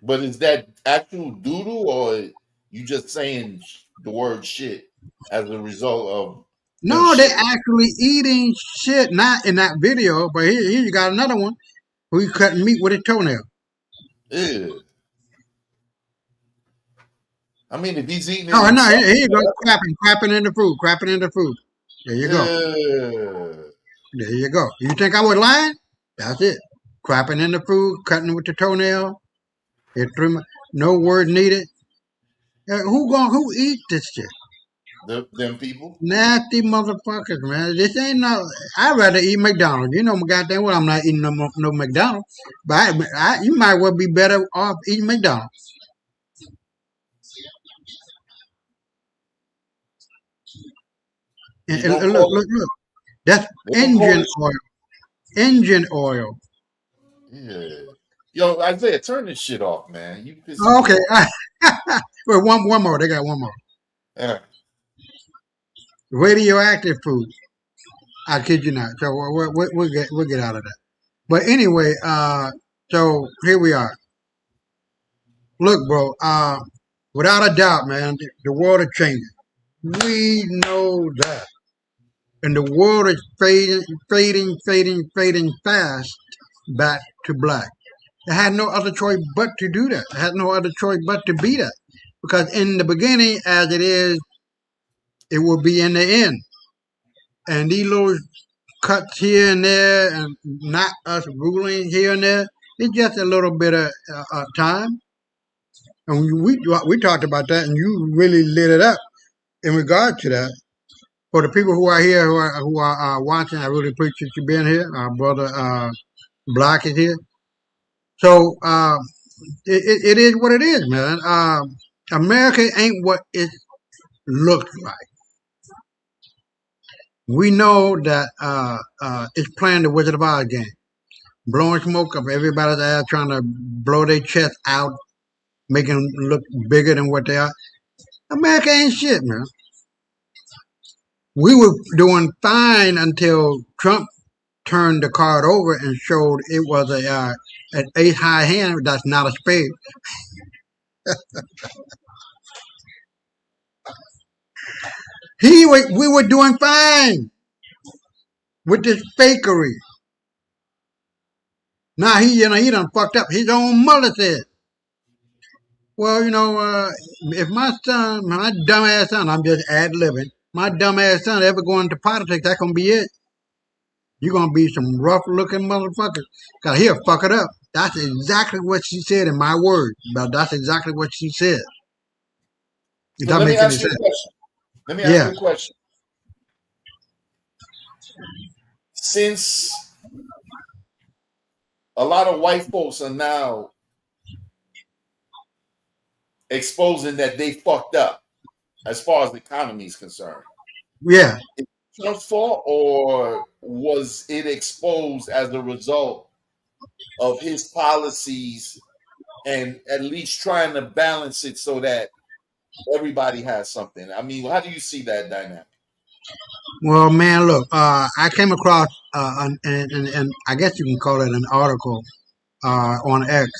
But is that actual doodle, or you just saying the word shit as a result of them No, they shit? actually eating shit. Not in that video, but here you got another one. Who cutting meat with a toenail? Ew. I mean, if he's eating it Oh no, himself, here you go, crapping in the food. There you go. ew. There you go. You think I was lying? That's it. Crapping in the food, cutting with the toenail. No word needed. Who eat this shit? Them people. Nasty motherfuckers, man. This ain't no. I'd rather eat McDonald's. You know, goddamn well, I'm not eating no McDonald's. But you might well be better off eating McDonald's. You And gonna call look. That's they gonna call it? oil. Engine oil. Yeah. Yo, Isaiah, turn this shit off, man. You pissing Oh, me okay. off. Well, one more. They got one more. Yeah. Radioactive food. I kid you not. So we'll get out of that. But anyway, so here we are. Look, bro. Without a doubt, man, the world is changing. We know that, and the world is fading fast back to black. It had no other choice but to do that. It had no other choice but to be that, because in the beginning, as it is, it will be in the end. And these little cuts here and there, and not us ruling here and there, it's just a little bit of time. And we talked about that, and you really lit it up in regard to that. For the people who are here, who are watching, I really appreciate you being here. Our brother Black is here. So it is what it is, man. America ain't what it looks like. We know that it's playing the Wizard of Oz game, blowing smoke up everybody's ass, trying to blow their chest out, making them look bigger than what they are. America ain't shit, man. We were doing fine until Trump turned the card over and showed it was an ace high hand that's not a spade. We were doing fine with this fakery. Now he done fucked up. His own mother said, well, if my dumbass son, I'm just ad-libbing, my dumbass son ever go into politics, that's gonna be it. You're gonna be some rough-looking motherfuckers, cause he'll fuck it up. That's exactly what she said in my words, but that's exactly what she said. If So that let me makes any ask you a sense. question. Let me ask Yeah. you a question. Since a lot of white folks are now exposing that they fucked up as far as the economy is concerned, Yeah. is it Trump's fault, or was it exposed as a result of his policies and at least trying to balance it so that everybody has something? I mean, how do you see that dynamic? Well, man, look, I came across, and I guess you can call it an article on X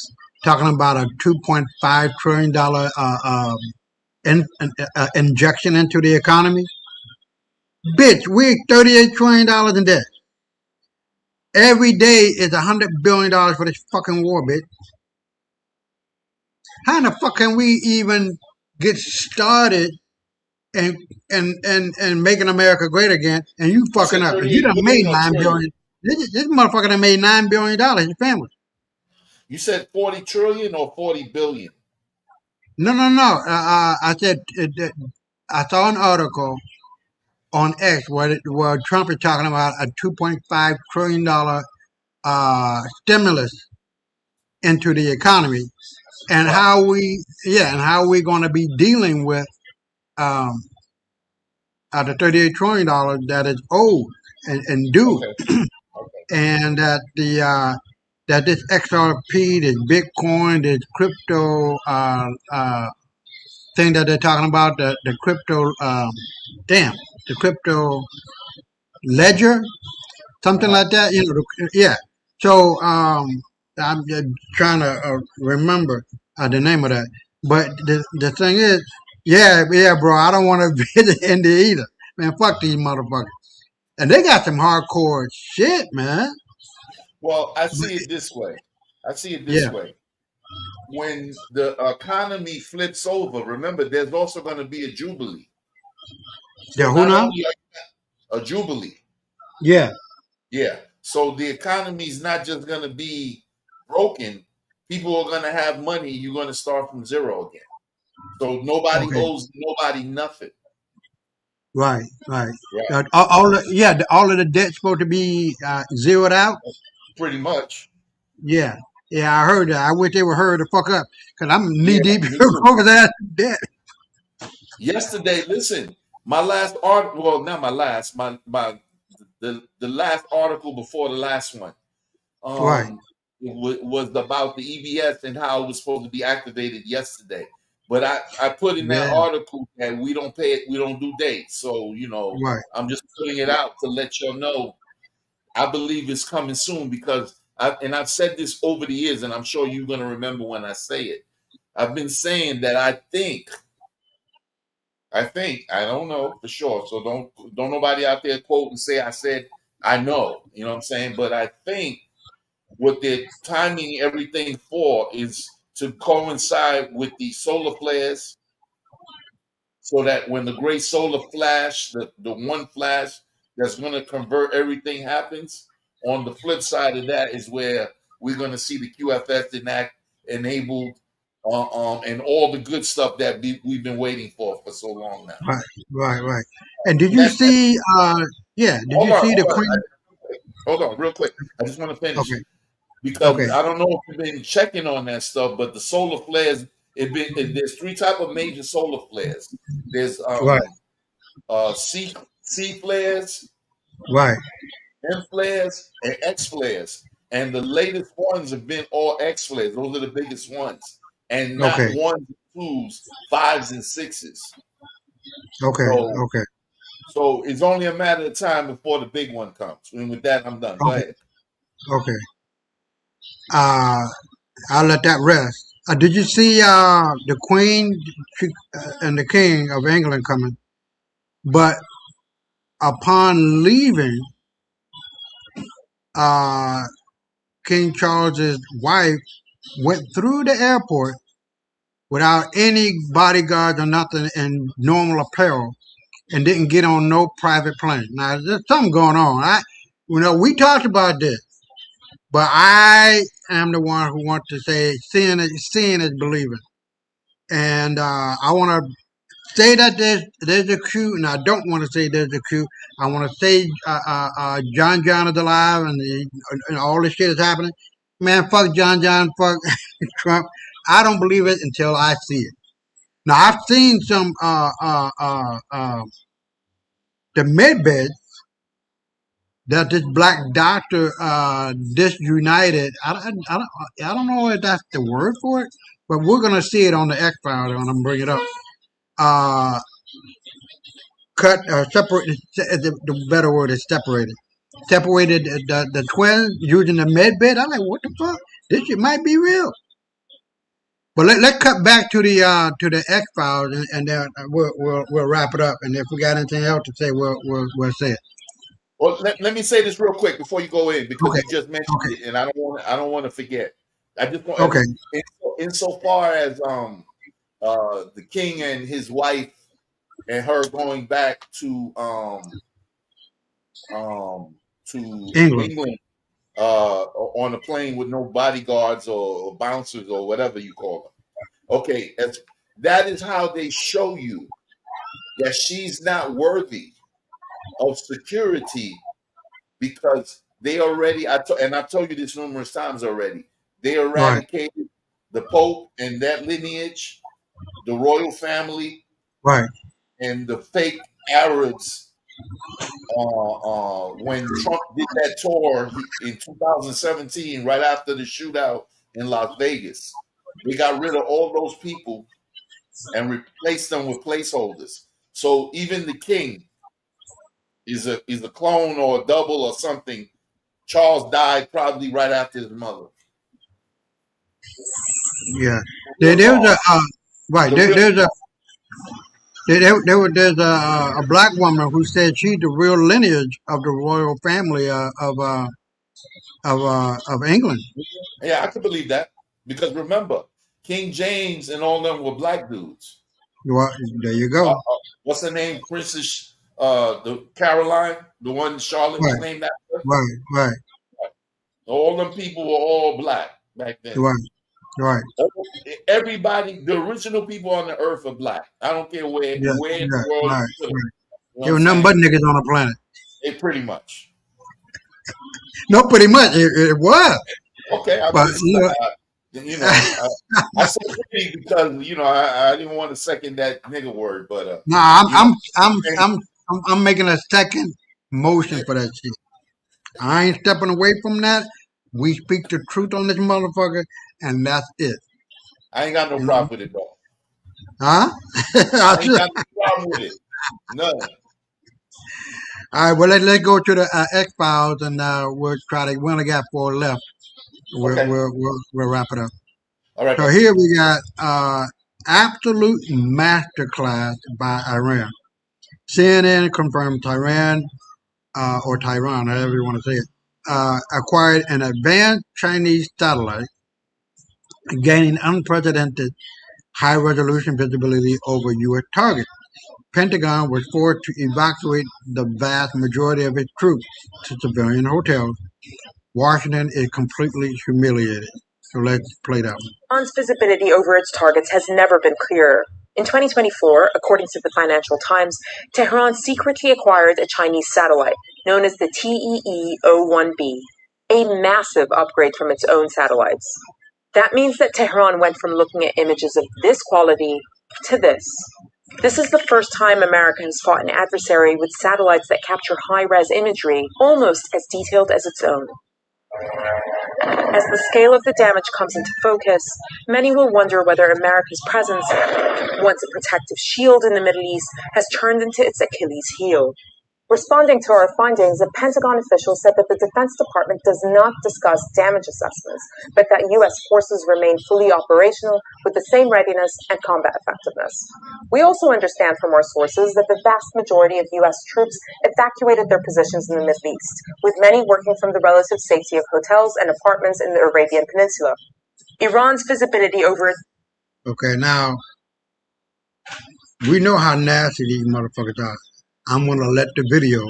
talking about a $2.5 trillion injection into the economy. Bitch, we're $38 trillion in debt. Every day is $100 billion for this fucking war, bitch. How in the fuck can we even get started and making America great again? And you You fucking said up. And you 38 done made billion or $9 trillion? billion. This motherfucker done made $9 billion. His family. You said 40 trillion or 40 billion? No. I said I saw an article on X where Trump is talking about a $2.5 trillion stimulus into the economy, and Right. how we're going to be dealing with um, the $38 trillion that is owed and due, Okay. Okay. and that that this XRP, this Bitcoin, this crypto thing that they're talking about, the crypto the crypto ledger, something Uh-huh. like that. Yeah. So I'm just trying to remember the name of that. But the thing is, yeah, bro, I don't want to visit India either. Man, fuck these motherfuckers. And they got some hardcore shit, man. Well, I But, see it this way. yeah. When the economy flips over, remember, there's also going to be a jubilee. The So who not now? only a jubilee, Yeah. yeah. So the economy is not just going to be broken. People are going to have money. You're going to start from zero again. So nobody Okay. owes nobody nothing. Right. Right. All of the debt's supposed to be zeroed out. Pretty much. Yeah. Yeah, I heard that. I wish they would hurry the fuck up, because I'm knee Yeah, deep me too. over that debt. Yesterday, listen, my last article, well, not my last, the last article before the last one, Right. was about the EBS and how it was supposed to be activated yesterday. But I put in that Yeah. article that we don't pay it, we don't do dates. So, Right. I'm just putting it out to let you know. I believe it's coming soon, because I've said this over the years, and I'm sure you're going to remember when I say it. I've been saying that I think, I don't know for sure. So don't nobody out there quote and say I said I know. You know what I'm saying? But I think what they're timing everything for is to coincide with the solar flares, so that when the great solar flash, the one flash that's going to convert everything happens, on the flip side of that is where we're going to see the QFS enabled, and all the good stuff that we've been waiting for so long now. Right. And did you see? Did you see the Queen? Hold on, real quick. I just want to finish, Okay. because I don't know if you've been checking on that stuff, but the solar flares, there's three type of major solar flares. There's Right. C flares, Right. M flares, and X flares. And the latest ones have been all X flares. Those are the biggest ones. And not Okay. ones and twos, fives and sixes. Okay. So Okay. so it's only a matter of time before the big one comes. And with that, I'm done. Go Okay. ahead. Okay. I'll let that rest. Did you see the Queen and the King of England coming? But upon leaving, uh, King Charles's wife went through the airport without any bodyguards or nothing in normal apparel and didn't get on no private plane. Now, there's something going on. We talked about this, but I am the one who wants to say seeing is believing. And I want to say that there's a coup, and I don't want to say there's a coup. I want to say John is alive, and all this shit is happening. Man, fuck John, fuck Trump. I don't believe it until I see it. Now I've seen some the medbed that this black doctor disunited. I don't know if that's the word for it, but we're gonna see it on the X Files when I'm bring it up. Uh, separate. The better word is separated. Separated the twins using the med bed. I'm like, what the fuck? This shit might be real. But let's cut back to the X Files, and then we'll wrap it up. And if we got anything else to say, we'll say it. Well, let me say this real quick before you go in, because Okay. you just mentioned Okay. it, and I don't want to forget. I just want, Okay. insofar as the king and his wife and her going back to England. England on a plane with no bodyguards or bouncers or whatever you call them. Okay, that is how they show you that she's not worthy of security, because they already, and I've told you this numerous times already, they eradicated the Pope and that lineage, the royal family, Right. and the fake Arabs. When Trump did that tour in 2017, right after the shootout in Las Vegas, they got rid of all those people and replaced them with placeholders. So even the king is a clone or a double or something. Charles died probably right after his mother. Yeah. There's a black woman who said she's the real lineage of the royal family of England. Yeah, I could believe that, because remember, King James and all them were black dudes. Well, there you go. What's her name? Princess the Caroline, the one Charlotte was named after. Right. All them people were all black back then. Right. Everybody, the original people on the earth are black. I don't care where in the world. Right. You know, there were nothing but niggas on the planet. It pretty much. No, pretty much it was. Okay, I said pretty because I didn't want to second that nigga word, but no, I'm making a second motion for that shit. I ain't stepping away from that. We speak the truth on this motherfucker, and that's it. I ain't got no problem with it, though. Huh? I ain't got no problem with it. None. All right, well, let's go to the X Files, and we only got 4 left. We'll wrap it up. All right. So here we got absolute masterclass by Iran. CNN confirmed Tehran, or Tehran, however you want to say it, acquired an advanced Chinese satellite, gaining unprecedented high-resolution visibility over U.S. targets. Pentagon was forced to evacuate the vast majority of its troops to civilian hotels. Washington is completely humiliated. So let's play that one. Iran's visibility over its targets has never been clearer. In 2024, according to the Financial Times, Tehran secretly acquired a Chinese satellite known as the TEE-01B, a massive upgrade from its own satellites. That means that Tehran went from looking at images of this quality to this. This is the first time America has fought an adversary with satellites that capture high-res imagery almost as detailed as its own. As the scale of the damage comes into focus, many will wonder whether America's presence, once a protective shield in the Middle East, has turned into its Achilles heel. Responding to our findings, a Pentagon official said that the Defense Department does not discuss damage assessments, but that U.S. forces remain fully operational with the same readiness and combat effectiveness. We also understand from our sources that the vast majority of U.S. troops evacuated their positions in the Middle East, with many working from the relative safety of hotels and apartments in the Arabian Peninsula. Iran's visibility over... Okay, now, we know how nasty these motherfuckers are. I'm going to let the video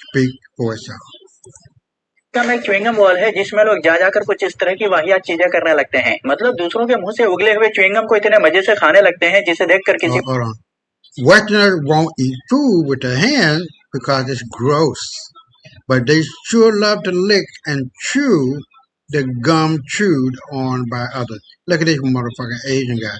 speak for itself. का में chewing gum wall है जिसमें लोग जा जाकर कुछ इस तरह की वाहियात चीजें करने लगते हैं। मतलब दूसरों के मुंह से उगले हुए च्युइंगम को इतने मजे से खाने लगते हैं जिसे देखकर किसी Hold on. Westerners won't eat food with their hands because it's gross, but they sure love to lick and chew the gum chewed on by others. Look at this motherfucking Asian guy.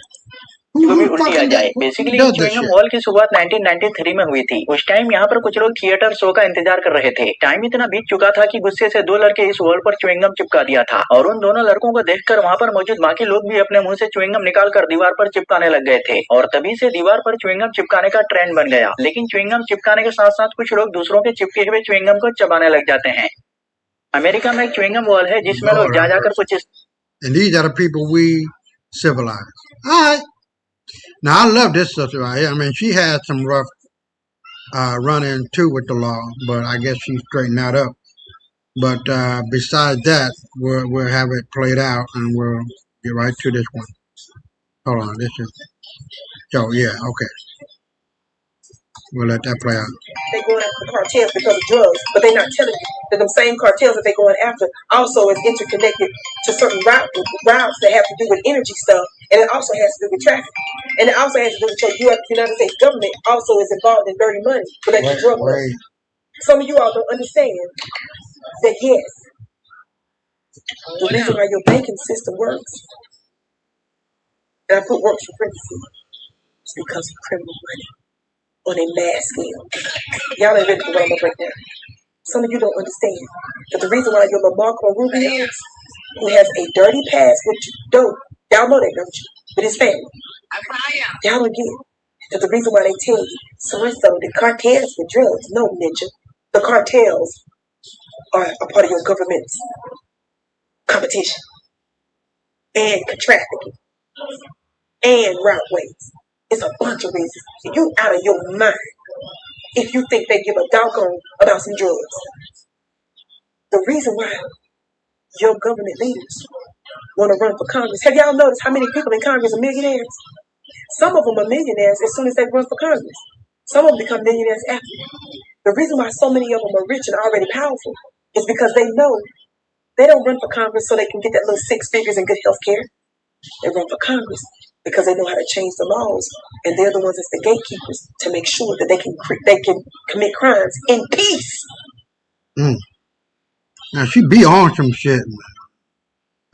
भी Who उल्टी आ fucking जाए। who basically does this chewing gum shit? Wall की शुरुआत 1993 में हुई थी। उस time यहाँ पर कुछ लोग थिएटर शो का इंतजार कर रहे थे। टाइम इतना बीत चुका था कि गुस्से से दो लड़के इस वॉल पर च्युइंगम चिपका दिया था और उन दोनों लड़कों को देखकर वहाँ पर मौजूद बाकी लोग भी अपने मुंह से च्युइंगम निकालकर दीवार पर चिपकाने लग गए थे और तभी से दीवार पर च्युइंगम चिपकाने का ट्रेंड बन गया। लेकिन च्युइंगम चिपकाने के साथ साथ कुछ लोग दूसरों के चिपके हुए च्युइंगम को चबाने लग जाते हैं। अमेरिका में एक च्युइंगम वॉल है जिसमें लोग Lord जा have जाकर mercy. कुछ And these are the people we civilize. All right. Now, I love this sister right here. I mean, she had some rough run-in too with the law, but I guess she straightened that up. But besides that, we'll have it played out, and we'll get right to this one. Hold on, this is... So, yeah, okay. We'll let that play out. They going after cartels because of drugs, but they're not telling you that them same cartels that they're going after also is interconnected to certain routes that have to do with energy stuff, and it also has to do with traffic, and it also has to do with your U.S. United States government also is involved in dirty money related to drug money. Some of you all don't understand that yes, the reason why your banking system works, and I put works for parentheses, is because of criminal money on a mass scale. Y'all ain't ready for what I'm gonna break down. Some of you don't understand that the reason why your LaMarco Rubio, who has a dirty past with dope, y'all know that, don't you? With his family. Y'all don't get it. That the reason why they tell you so and so the cartels for drugs. No, ninja. The cartels are a part of your government's competition and trafficking and routeways. It's a bunch of reasons. You out of your mind if you think they give a doggone about some drugs. The reason why your government leaders want to run for Congress. Have y'all noticed how many people in Congress are millionaires? Some of them are millionaires as soon as they run for Congress. Some of them become millionaires after. The reason why so many of them are rich and already powerful is because they know they don't run for Congress so they can get that little 6 figures and good health care. They run for Congress because they know how to change the laws, and they're the ones that's the gatekeepers to make sure that they can commit crimes in peace. Now, she be on some shit, man.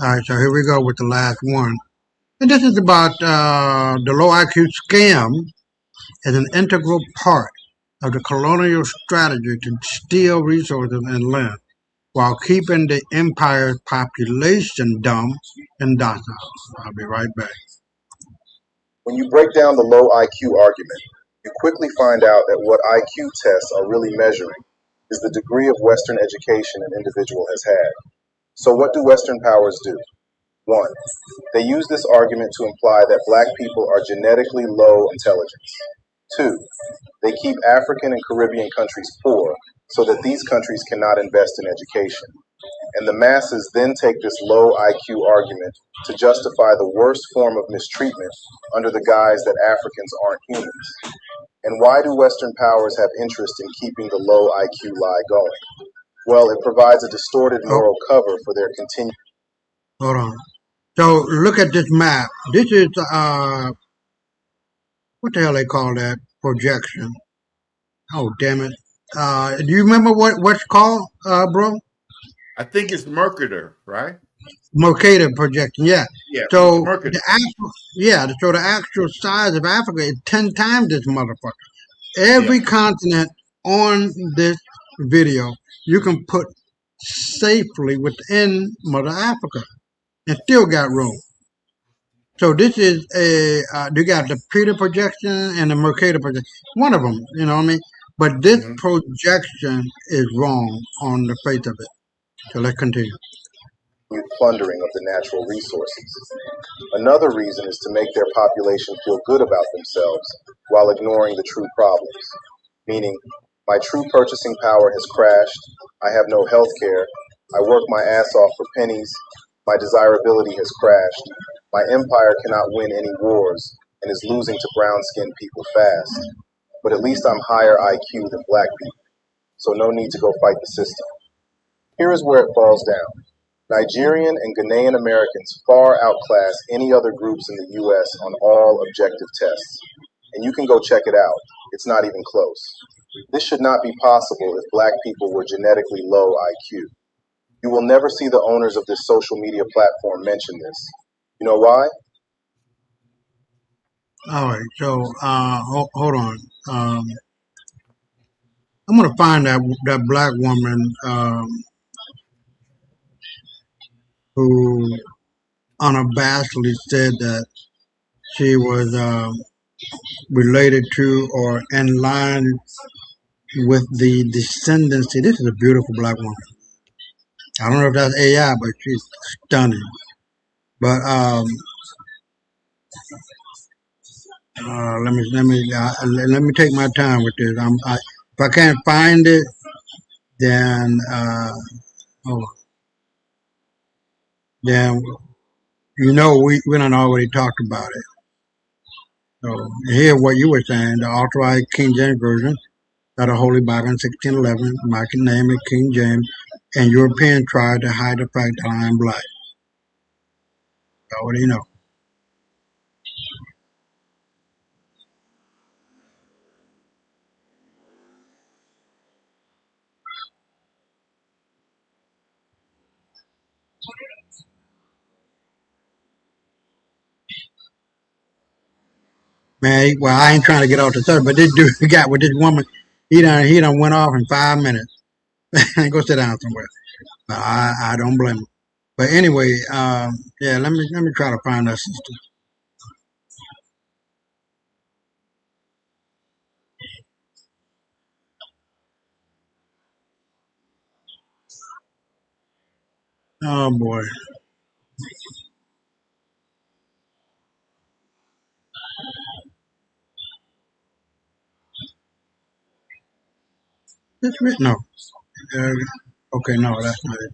All right, so here we go with the last one. And this is about the low IQ scam as an integral part of the colonial strategy to steal resources and land while keeping the empire's population dumb and docile. I'll be right back. When you break down the low IQ argument, you quickly find out that what IQ tests are really measuring is the degree of Western education an individual has had. So what do Western powers do? 1. They use this argument to imply that black people are genetically low intelligence. 2. They keep African and Caribbean countries poor so that these countries cannot invest in education. And the masses then take this low IQ argument to justify the worst form of mistreatment under the guise that Africans aren't humans. And why do Western powers have interest in keeping the low IQ lie going? Well, it provides a distorted moral cover for their continued... Hold on. So look at this map. This is, what the hell they call that? Projection. Oh, damn it. Do you remember what's called, bro? I think it's Mercator, right? Mercator projection, yeah. Yeah, So Mercator. the actual size of Africa is 10 times this motherfucker. Every continent on this video you can put safely within Mother Africa and still got room. So this is you got the Peter projection and the Mercator projection. One of them, you know what I mean? But this projection is wrong on the face of it. So let's continue. Plundering of the natural resources. Another reason is to make their population feel good about themselves while ignoring the true problems. Meaning, my true purchasing power has crashed, I have no health care, I work my ass off for pennies, my desirability has crashed, my empire cannot win any wars and is losing to brown-skinned people fast. But at least I'm higher IQ than black people, so no need to go fight the system. Here is where it falls down. Nigerian and Ghanaian Americans far outclass any other groups in the U.S. on all objective tests. And you can go check it out. It's not even close. This should not be possible if black people were genetically low IQ. You will never see the owners of this social media platform mention this. You know why? All right, so hold on. I'm gonna find that black woman who unabashedly said that she was related to or in line with the descendancy. This is a beautiful black woman. I don't know if that's AI, but she's stunning. But let me take my time with this. If I can't find it, then then you know we done already talked about it. So here, what you were saying, the authorized King James version of the Holy Bible in 1611, my name is King James, and Europeans tried to hide the fact that I am black. So what do you know? Man, well, I ain't trying to get off the subject, but this dude got with this woman. He done went off in 5 minutes. Go sit down somewhere. But I don't blame him. But anyway, yeah, let me try to find that sister. Oh boy. It's written. No. Okay, no, that's not it.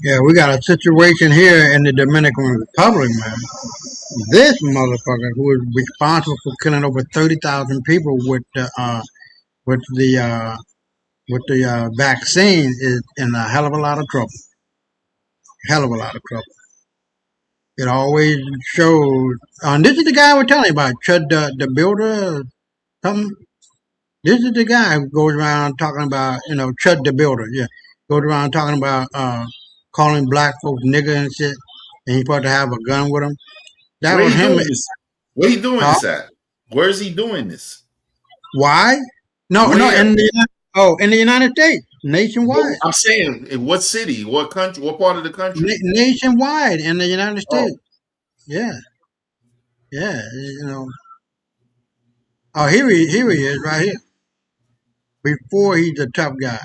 Yeah, we got a situation here in the Dominican Republic, man. This motherfucker who is responsible for killing over 30,000 people with the vaccine is in a hell of a lot of trouble. Hell of a lot of trouble. It always shows. And this is the guy we're telling you about, Chud the Builder, or something. This is the guy who goes around talking about, Chud the Builder. Yeah, goes around talking about calling black folks nigger and shit, and he's supposed to have a gun with him. That Where was he him. doing this? Where he doing this at? Where is he doing this? Why? No, Where? in the United States, nationwide. I'm saying, in what city, what country, what part of the country? Nationwide in the United States. Yeah, Oh, here he is, right here. Before he's a tough guy.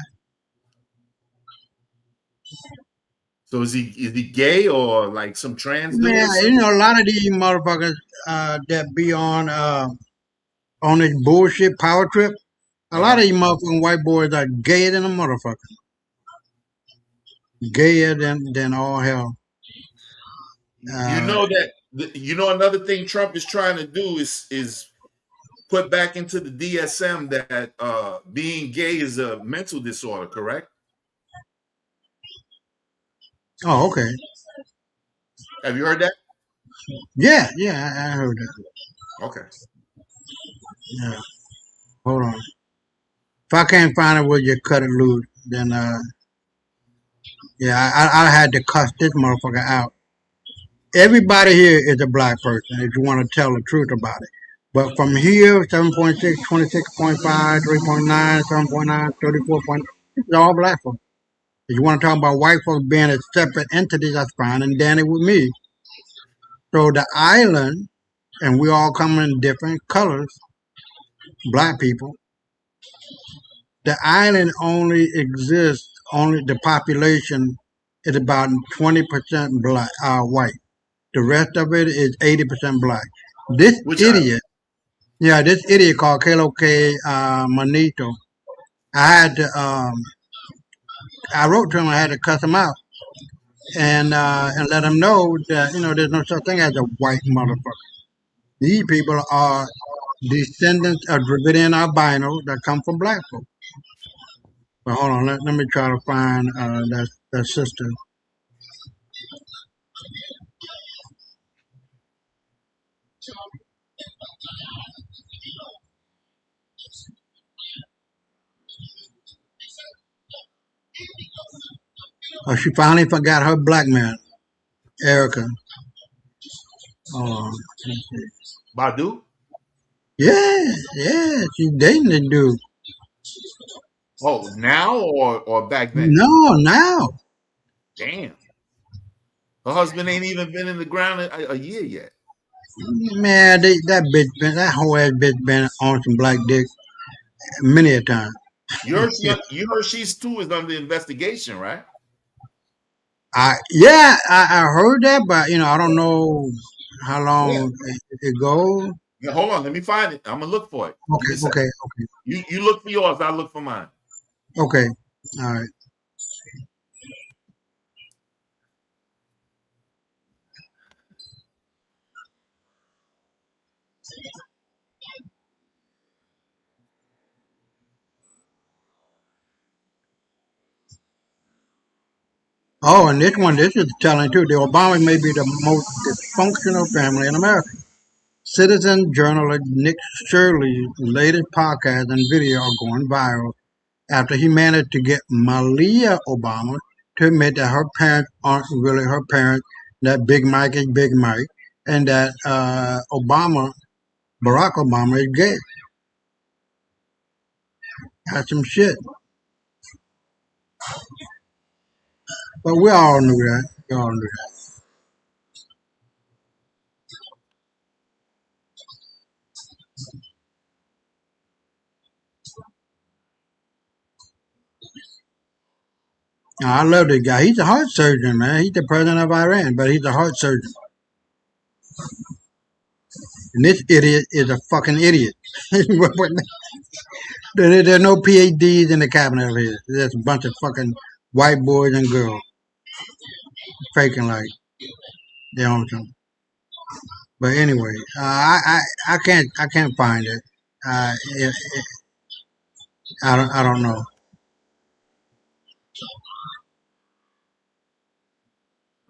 So is he gay or like some trans dude? Man, a lot of these motherfuckers that be on this bullshit power trip. A lot of these motherfucking white boys are gayer than a motherfucker. Gayer than all hell. Another thing Trump is trying to do is put back into the DSM that being gay is a mental disorder, correct? Oh, okay. Have you heard that? Yeah, I heard that. Okay. Yeah. Hold on. If I can't find it, will you cut it loose? Then, yeah, I had to cuss this motherfucker out. Everybody here is a black person if you want to tell the truth about it. But from here, 7.6, 26.5, 3.9, 7.9, 34. It's all black folks. If you want to talk about white folks being a separate entity, that's fine and dandy with me. So the island, and we all come in different colors, black people. The island only exists, only the population is about 20% black, white. The rest of it is 80% black. This Which idiot, yeah, this idiot called K Manito. I had to, I wrote to him. I had to cuss him out and let him know that there's no such thing as a white motherfucker. These people are descendants of Dravidian albinos that come from black folks. But hold on, let me try to find that sister. Oh, she finally forgot her black man, Erica. Oh, Badu? yeah, she's dating the dude. Oh, now or back then? No, now. Damn. Her husband ain't even been in the ground a year yet. Man, that whole ass bitch been on some black dick many a time. You heard she's too is under investigation, right? I heard that, but I don't know how long it goes. Yeah, hold on, let me find it. I'm gonna look for it. Okay. You look for yours, I look for mine. Okay, all right. Oh, and this is telling too. The Obama may be the most dysfunctional family in America. Citizen journalist Nick Shirley's latest podcast and video are going viral after he managed to get Malia Obama to admit that her parents aren't really her parents, that Big Mike is Big Mike, and that Barack Obama is gay. That's some shit. But we all knew that. I love this guy. He's a heart surgeon, man. He's the president of Iran, but he's a heart surgeon. And this idiot is a fucking idiot. There are no PhDs in the cabinet of his. There's a bunch of fucking white boys and girls faking like they own something. But anyway, I can't find it. I don't know.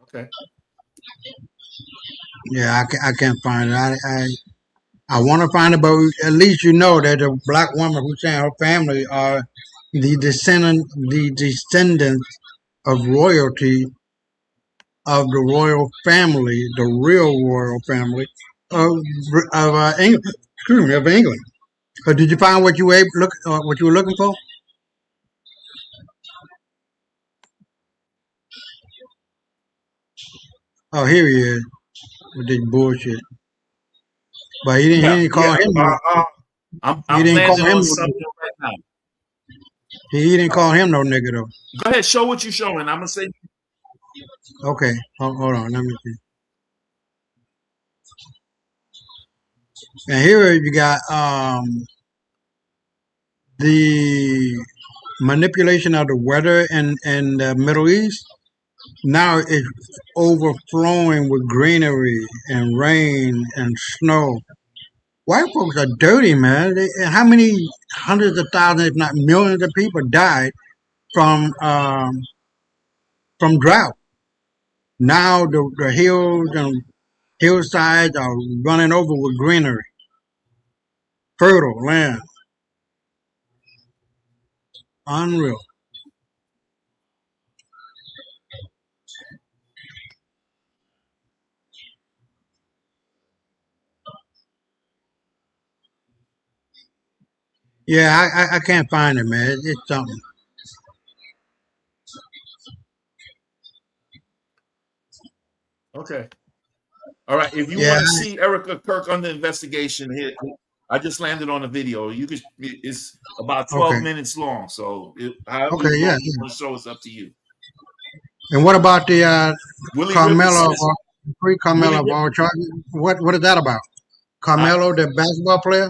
Okay. Yeah, I can't find it. I want to find it, but at least that a black woman who's saying her family are the descendants of royalty of the royal family, the real royal family of England. Excuse me, of England. Did you find what you were looking for? Oh, here he is with this bullshit. But he didn't call him. I'm He didn't call landing him. on something right now. He didn't call him no nigga though. Go ahead, show what you're showing. I'm gonna say. Okay, hold on. Let me see. And here you got the manipulation of the weather in the Middle East. Now it's overflowing with greenery and rain and snow. white folks are dirty, man. How many hundreds of thousands, if not millions, of people died from drought? Now the hills and hillsides are running over with greenery, fertile land. Unreal. Yeah, I can't find it, man. It's something. Okay. All right. If you Yeah. want to see Erica Kirk under investigation, here I just landed on a video. You could. It's about 12 Okay. minutes long. So however Okay. long Yeah. you want to show, it's up to you. And what about the Willie Rivers Carmelo, says, free Carmelo Willie of all charges? What is that about? Carmelo, the basketball player?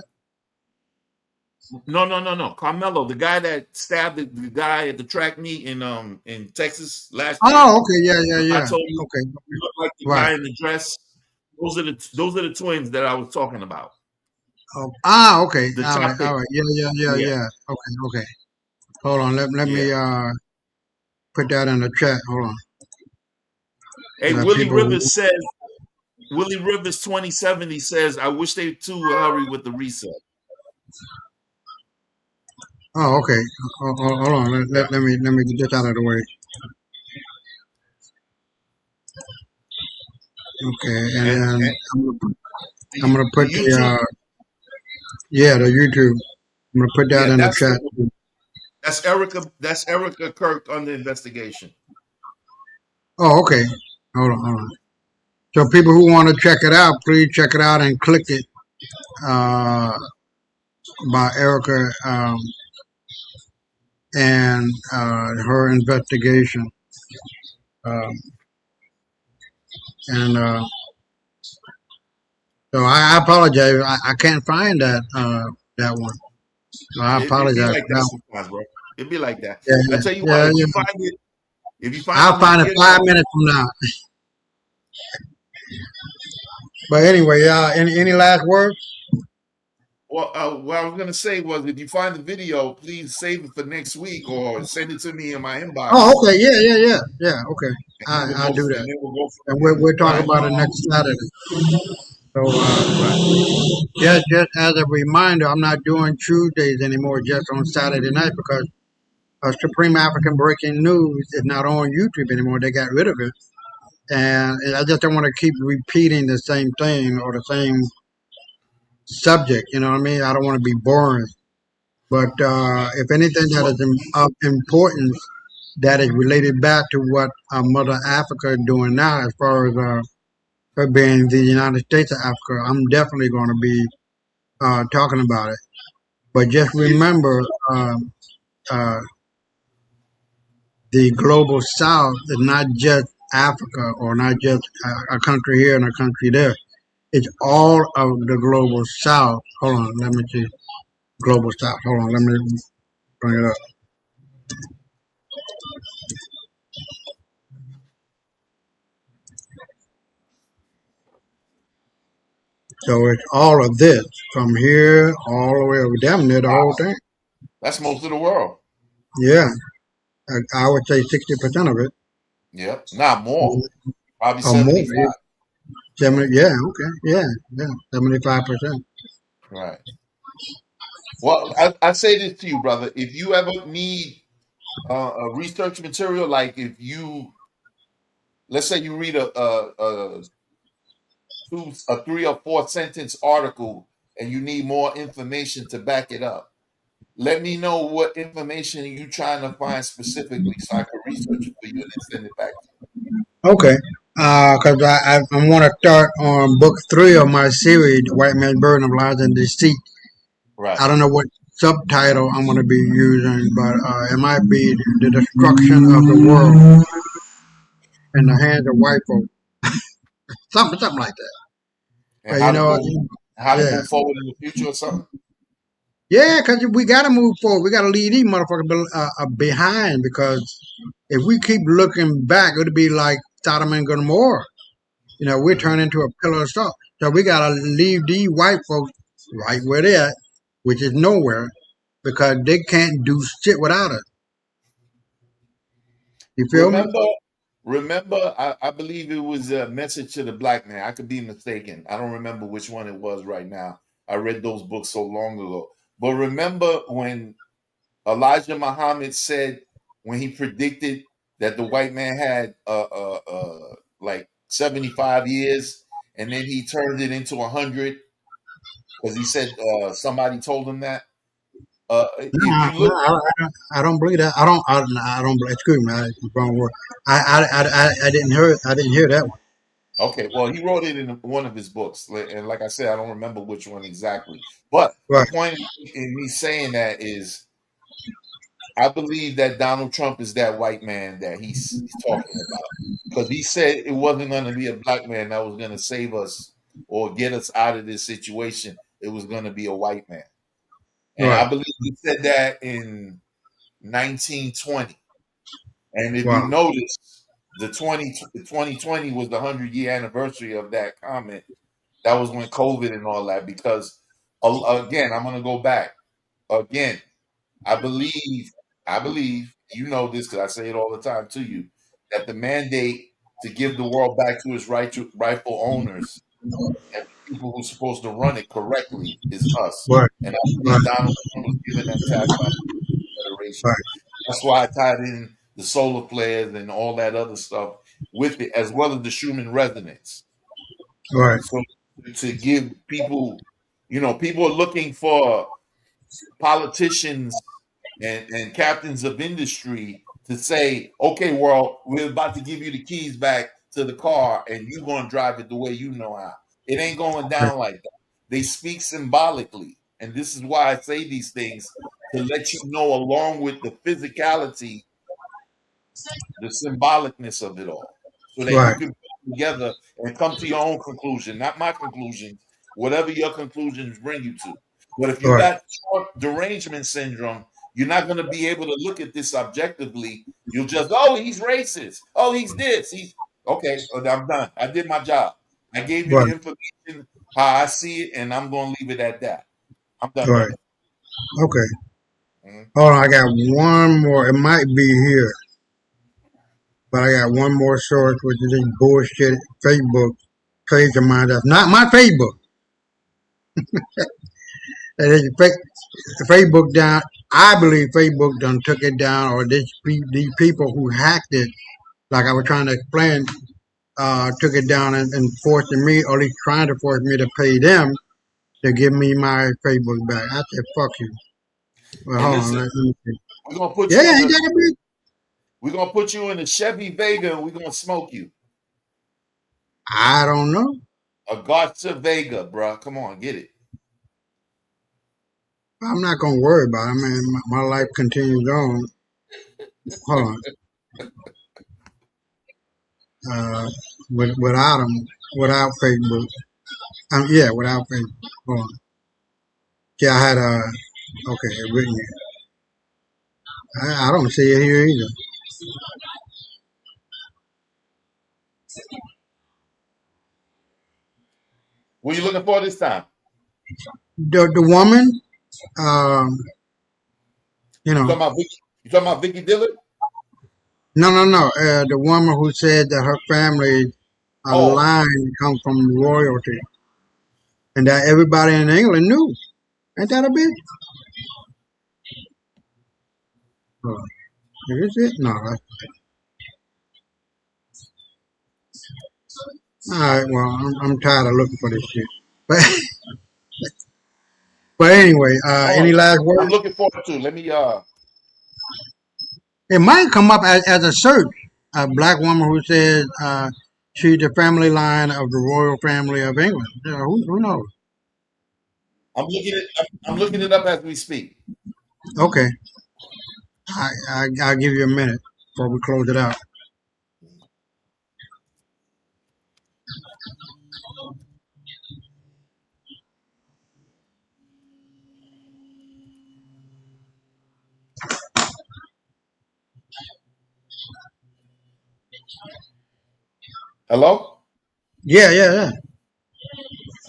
No. Carmelo, the guy that stabbed the guy at the track meet in Texas last year. Oh, okay. Yeah. I told you Okay. you look like the Right. guy in the dress. Those are the twins that I was talking about. Oh, okay. The All right. topic. All right. Yeah. Okay. Hold on. Let me put that in the chat. Hold on. Hey, Let Willie people- Rivers says, Willie Rivers 2070 says, I wish they too would hurry with the reset. Oh, okay. Hold on. Let me get this out of the way. Okay, and then I'm gonna put the YouTube? the YouTube. I'm gonna put that Yeah, in the that's- chat. That's Erica Kirk under investigation. Oh, okay. Hold on. So people who want to check it out, please check it out and click it by Erica and her investigation. So I apologize. I can't find that one. So I apologize. It'd be like for that that. sometimes, bro. It'd be like that. Yeah, I tell you yeah, what, yeah. if you find I'll find it legit- 5 minutes from now. But anyway, any last words? Well, what I was gonna say was, if you find the video, please save it for next week or send it to me in my inbox. Oh, okay. Yeah. Okay. I'll do that. And then we'll go from And we'll talk about it next Saturday. So, just as a reminder, I'm not doing Tuesdays anymore, just on Saturday night, because Supreme African Breaking News is not on YouTube anymore. They got rid of it. And I just don't want to keep repeating the same thing or the same subject. You know what I mean? I don't want to be boring. But if anything that is of importance that is related back to what Mother Africa is doing now, as far as her being the United States of Africa, I'm definitely going to be talking about it. But just remember, the global South is not just Africa or not just a country here and a country there. It's all of the global South. Hold on, let me see. Global South. Hold on, let me bring it up. So it's all of this from here all the way over. Damn near the whole thing. That's most of the world. Yeah, I would say 60% of it. Yep, not more. Probably Or more. 75. 70. Yeah. Okay. Yeah. 75%. Right. Well, I say this to you, brother. If you ever need a research material, like if you, let's say you read a 3 or 4 sentence article and you need more information to back it up, let me know what information you're trying to find specifically so I can research it for you and then send it back to you. Okay. Because I want to start on book 3 of my series, The White Man's Burden of Lies and Deceit. Right. I don't know what subtitle I'm going to be using, but it might be The Destruction of the World in the Hands of White Folk. something like that. And But, how to yeah. move forward in the future or something? Yeah, because we got to move forward. We got to leave these motherfuckers behind, because if we keep looking back, it'll be like Sodom and Gomorrah. We're turning into a pillar of salt. So we got to leave these white folks right where they're at, which is nowhere, because they can't do shit without us. You feel me? Remember, I believe it was a message to the black man. I could be mistaken. I don't remember which one it was right now. I read those books so long ago. But remember when Elijah Muhammad said, when he predicted that the white man had like 75 years, and then he turned it into 100 because he said somebody told him that. If No, you no, look, I don't believe that. I don't. Excuse me, wrong word. I didn't hear. I didn't hear that one. okay, well, he wrote it in one of his books, and like I said, I don't remember which one exactly. But the Right, point in me saying that is, I believe that Donald Trump is that white man that he's talking about, because he said it wasn't going to be a black man that was going to save us or get us out of this situation. It was going to be a white man, and right. I believe he said that in 1920. And if you Wow. notice, the 2020 was the 100-year anniversary of that comment. That was when COVID and all that. Because again, I'm going to go back again. I believe, you know this because I say it all the time to you, that the mandate to give the world back to its rightful owners and the people who's supposed to run it correctly is us. Right, And I right, believe Donald Trump was given that task by the Federation. right, That's why I tied in the solar flares and all that other stuff with it, as well as the Schumann resonance. right, So to give people, people are looking for politicians and captains of industry to say, okay, world, we're about to give you the keys back to the car and you're going to drive it the way you know how. It ain't going right, down like that. They speak symbolically. And this is why I say these things, to let you know, along with the physicality, the symbolicness of it all, so that you right, can put together and come to your own conclusion, not my conclusions, whatever your conclusions bring you to. But if you right, got short derangement syndrome, you're not going to be able to look at this objectively. You'll just, oh, he's racist. Oh, he's this. He's okay. I'm done. I did my job. I gave you the right, information how I see it, and I'm going to leave it at that. I'm done, right. brother. Okay. Mhm. Hold on, I got one more. It might be here, but I got one more source, which is this bullshit Facebook page of mine. That's not my Facebook. That is Facebook down. I believe Facebook done took it down, or these people who hacked it, like I was trying to explain, took it down and forcing me, or at least trying to force me to pay them to give me my Facebook back. I said, fuck you. Well, And hold on. listen, Let me see. we're gonna put Yeah, you in ain't a that a bitch? we're gonna put you in a Chevy Vega, and we're gonna smoke you. I don't know. A Garza Vega, bro. Come on, get it. I'm not going to worry about it. I mean, my life continues on. Hold on. Without them, without Facebook. Yeah, without Facebook. Hold on. Yeah, I had okay, it written here. I don't see it here either. What are you looking for this time? The woman, um, you You know, talking about Vicky? You talking about Vicky Dillard? no. The woman who said that her family, a Oh, line comes from royalty, and that everybody in England knew. Ain't that a bitch? Hold on. Is this it? No. All right. Well, I'm tired of looking for this shit. But but anyway, hold any on. last I'm words? looking for it too. Let me. It might come up as a search. A black woman who says she's the family line of the royal family of England. Who knows? I'm looking it up as we speak. Okay, I'll give you a minute before we close it out. Hello? Yeah.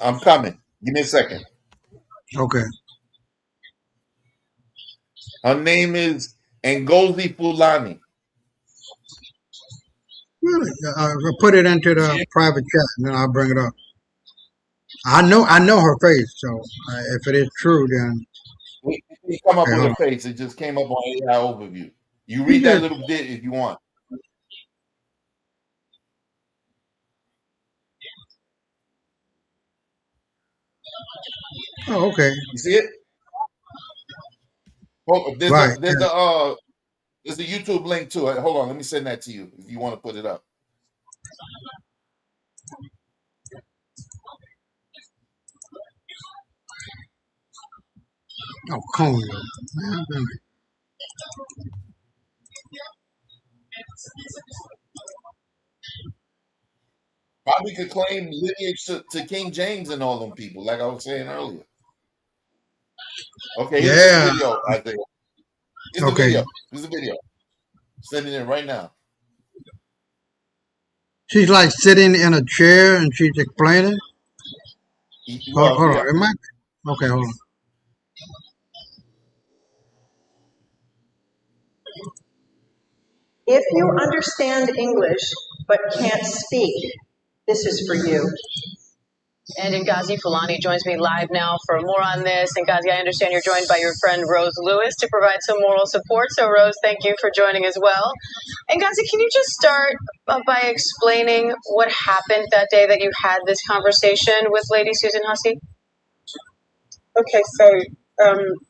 I'm coming. Give me a second. Okay. Her name is Ngozi Fulani. Really? Put it into the private chat, and then I'll bring it up. I know her face, so if it is true, then We come up okay, with hold a on. face. It just came up on AI overview. You You read that just little bit if you want. okay. You see it? Oh, Right. there's a YouTube link to it. Hold on, let me send that to you if you want to put it up. Oh, Congo. Man, Probably could claim lineage to King James and all them people, like I was saying earlier. Okay, here's the yeah. video, Isaiah. Here's the Okay. video. Here's the video. Sending it right now. She's like sitting in a chair and she's explaining. Well, Hold yeah. on. It might be. Okay, hold on. If you understand English but can't speak, this is for you. And Ngozi Fulani joins me live now for more on this. Ngozi, I understand you're joined by your friend Rose Lewis to provide some moral support. So, Rose, thank you for joining as well. Ngozi, can you just start by explaining what happened that day that you had this conversation with Lady Susan Hussey? Okay, so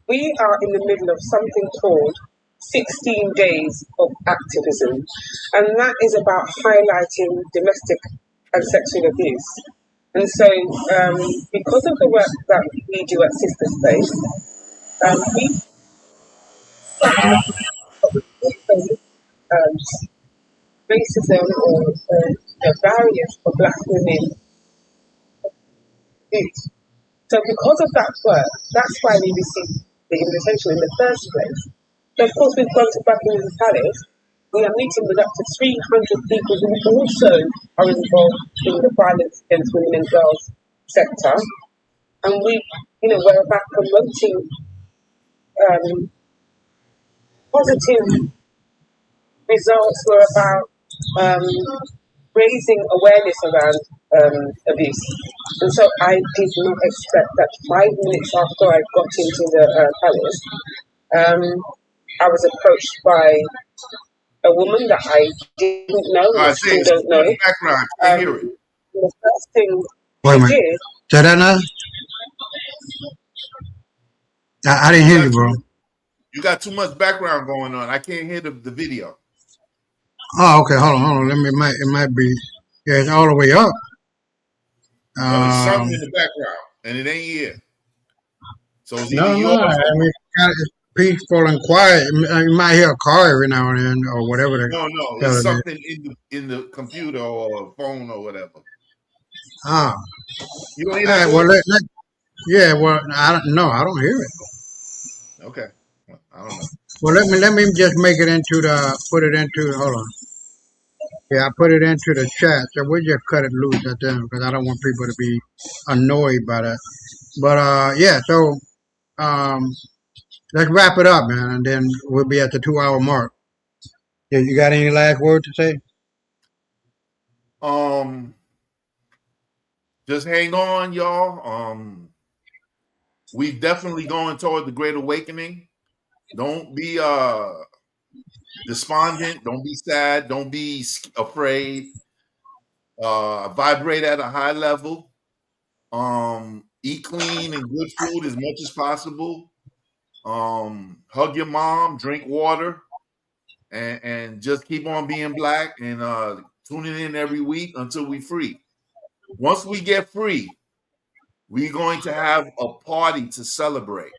we are in the middle of something called 16 Days of Activism, and that is about highlighting domestic and sexual abuse. And so, because of the work that we do at Sister Space, we racism or the barriers for Black women. So, because of that work, that's why we received the invitation in the first place. So, of course, we've gone to Buckingham Palace. We are meeting with up to 300 people who also are involved in the violence against women and girls sector. And we're about promoting positive results. We're about raising awareness around abuse. And so I did not expect that 5 minutes after I got into the palace, I was approached by a woman that I didn't know and still don't know. Background, I hear it. The first thing Wait a I minute. did. Say that now? I didn't hear you, bro. You got too much background going on. I can't hear the video. Oh, okay. Hold on. It might be. Yeah, it's all the way up. No, there's something in the background, and it ain't here. So it's either No. yours I mean, it's peaceful and quiet. You might hear a car every now and then, or whatever. No, it's something in the computer or phone or whatever. Ah. You don't hear All that right, well, voice? yeah. Well, I don't hear it. Okay, I don't know. Well, let me just put it into. Hold on. Yeah, I put it into the chat, so we'll just cut it loose at them because I don't want people to be annoyed by that. But yeah, so let's wrap it up, man, and then we'll be at the 2-hour mark. Yeah, you got any last word to say? Just hang on, y'all. We definitely going toward the Great Awakening. Don't be despondent. Don't be sad. Don't be afraid. Vibrate at a high level. Eat clean and good food as much as possible. Hug your mom. Drink water. And just keep on being Black and tuning in every week until we free. Once we get free, we're going to have a party to celebrate.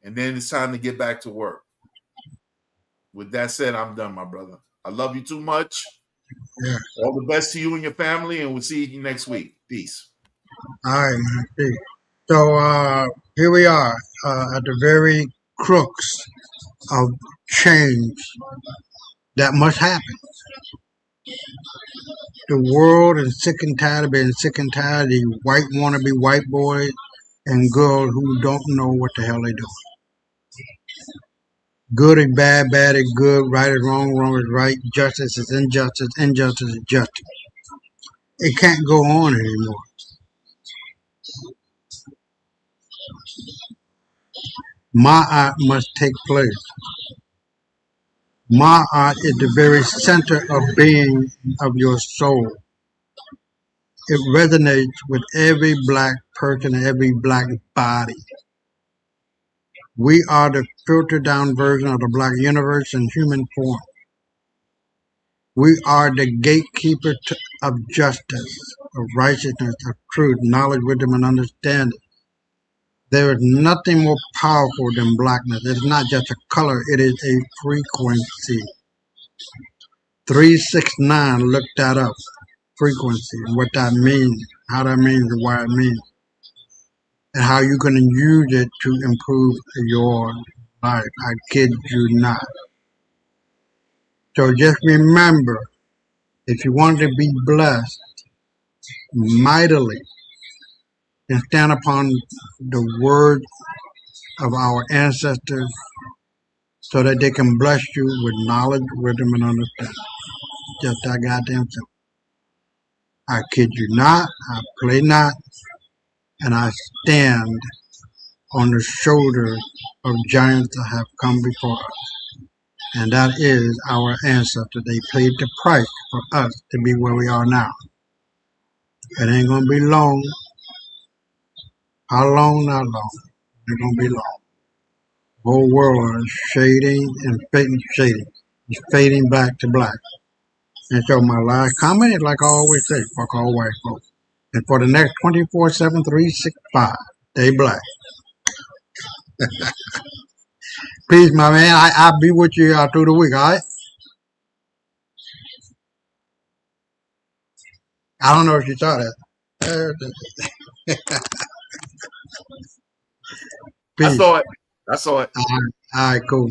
And then it's time to get back to work. With that said, I'm done, my brother. I love you too much. Yeah. All the best to you and your family, and we'll see you next week. Peace. All right, man. See. So here we are at the very crux of change that must happen. The world is sick and tired of being sick and tired of the white wannabe white boys and girls who don't know what the hell they're doing. Good is bad, bad is good, right is wrong, wrong is right, justice is injustice, injustice is justice. It can't go on anymore. Ma'at must take place. Ma'at is the very center of being of your soul. It resonates with every black person and every black body. We are the filtered down version of the black universe in human form. We are the gatekeeper of justice, of righteousness, of truth, knowledge, wisdom, and understanding. There is nothing more powerful than blackness. It's not just a color, it is a frequency. 369, look that up. Frequency, and what that means, how that means, and why it means, and how you can use it to improve your life. I kid you not. So just remember, if you want to be blessed mightily, and stand upon the word of our ancestors so that they can bless you with knowledge, wisdom, and understanding. Just that goddamn simple. I kid you not, I play not, and I stand on the shoulders of giants that have come before us. And that is our ancestors. They paid the price for us to be where we are now. It ain't gonna be long. How long? Not long. It ain't gonna be long. The whole world is shading and shading. It's fading back to black. And so my last comment is like I always say, fuck all white folks. And for the next 24/7, 365, stay black. Peace, my man. I'll be with you through the week, all right? I don't know if you saw that. I Peace. saw it. I saw it. All right, cool.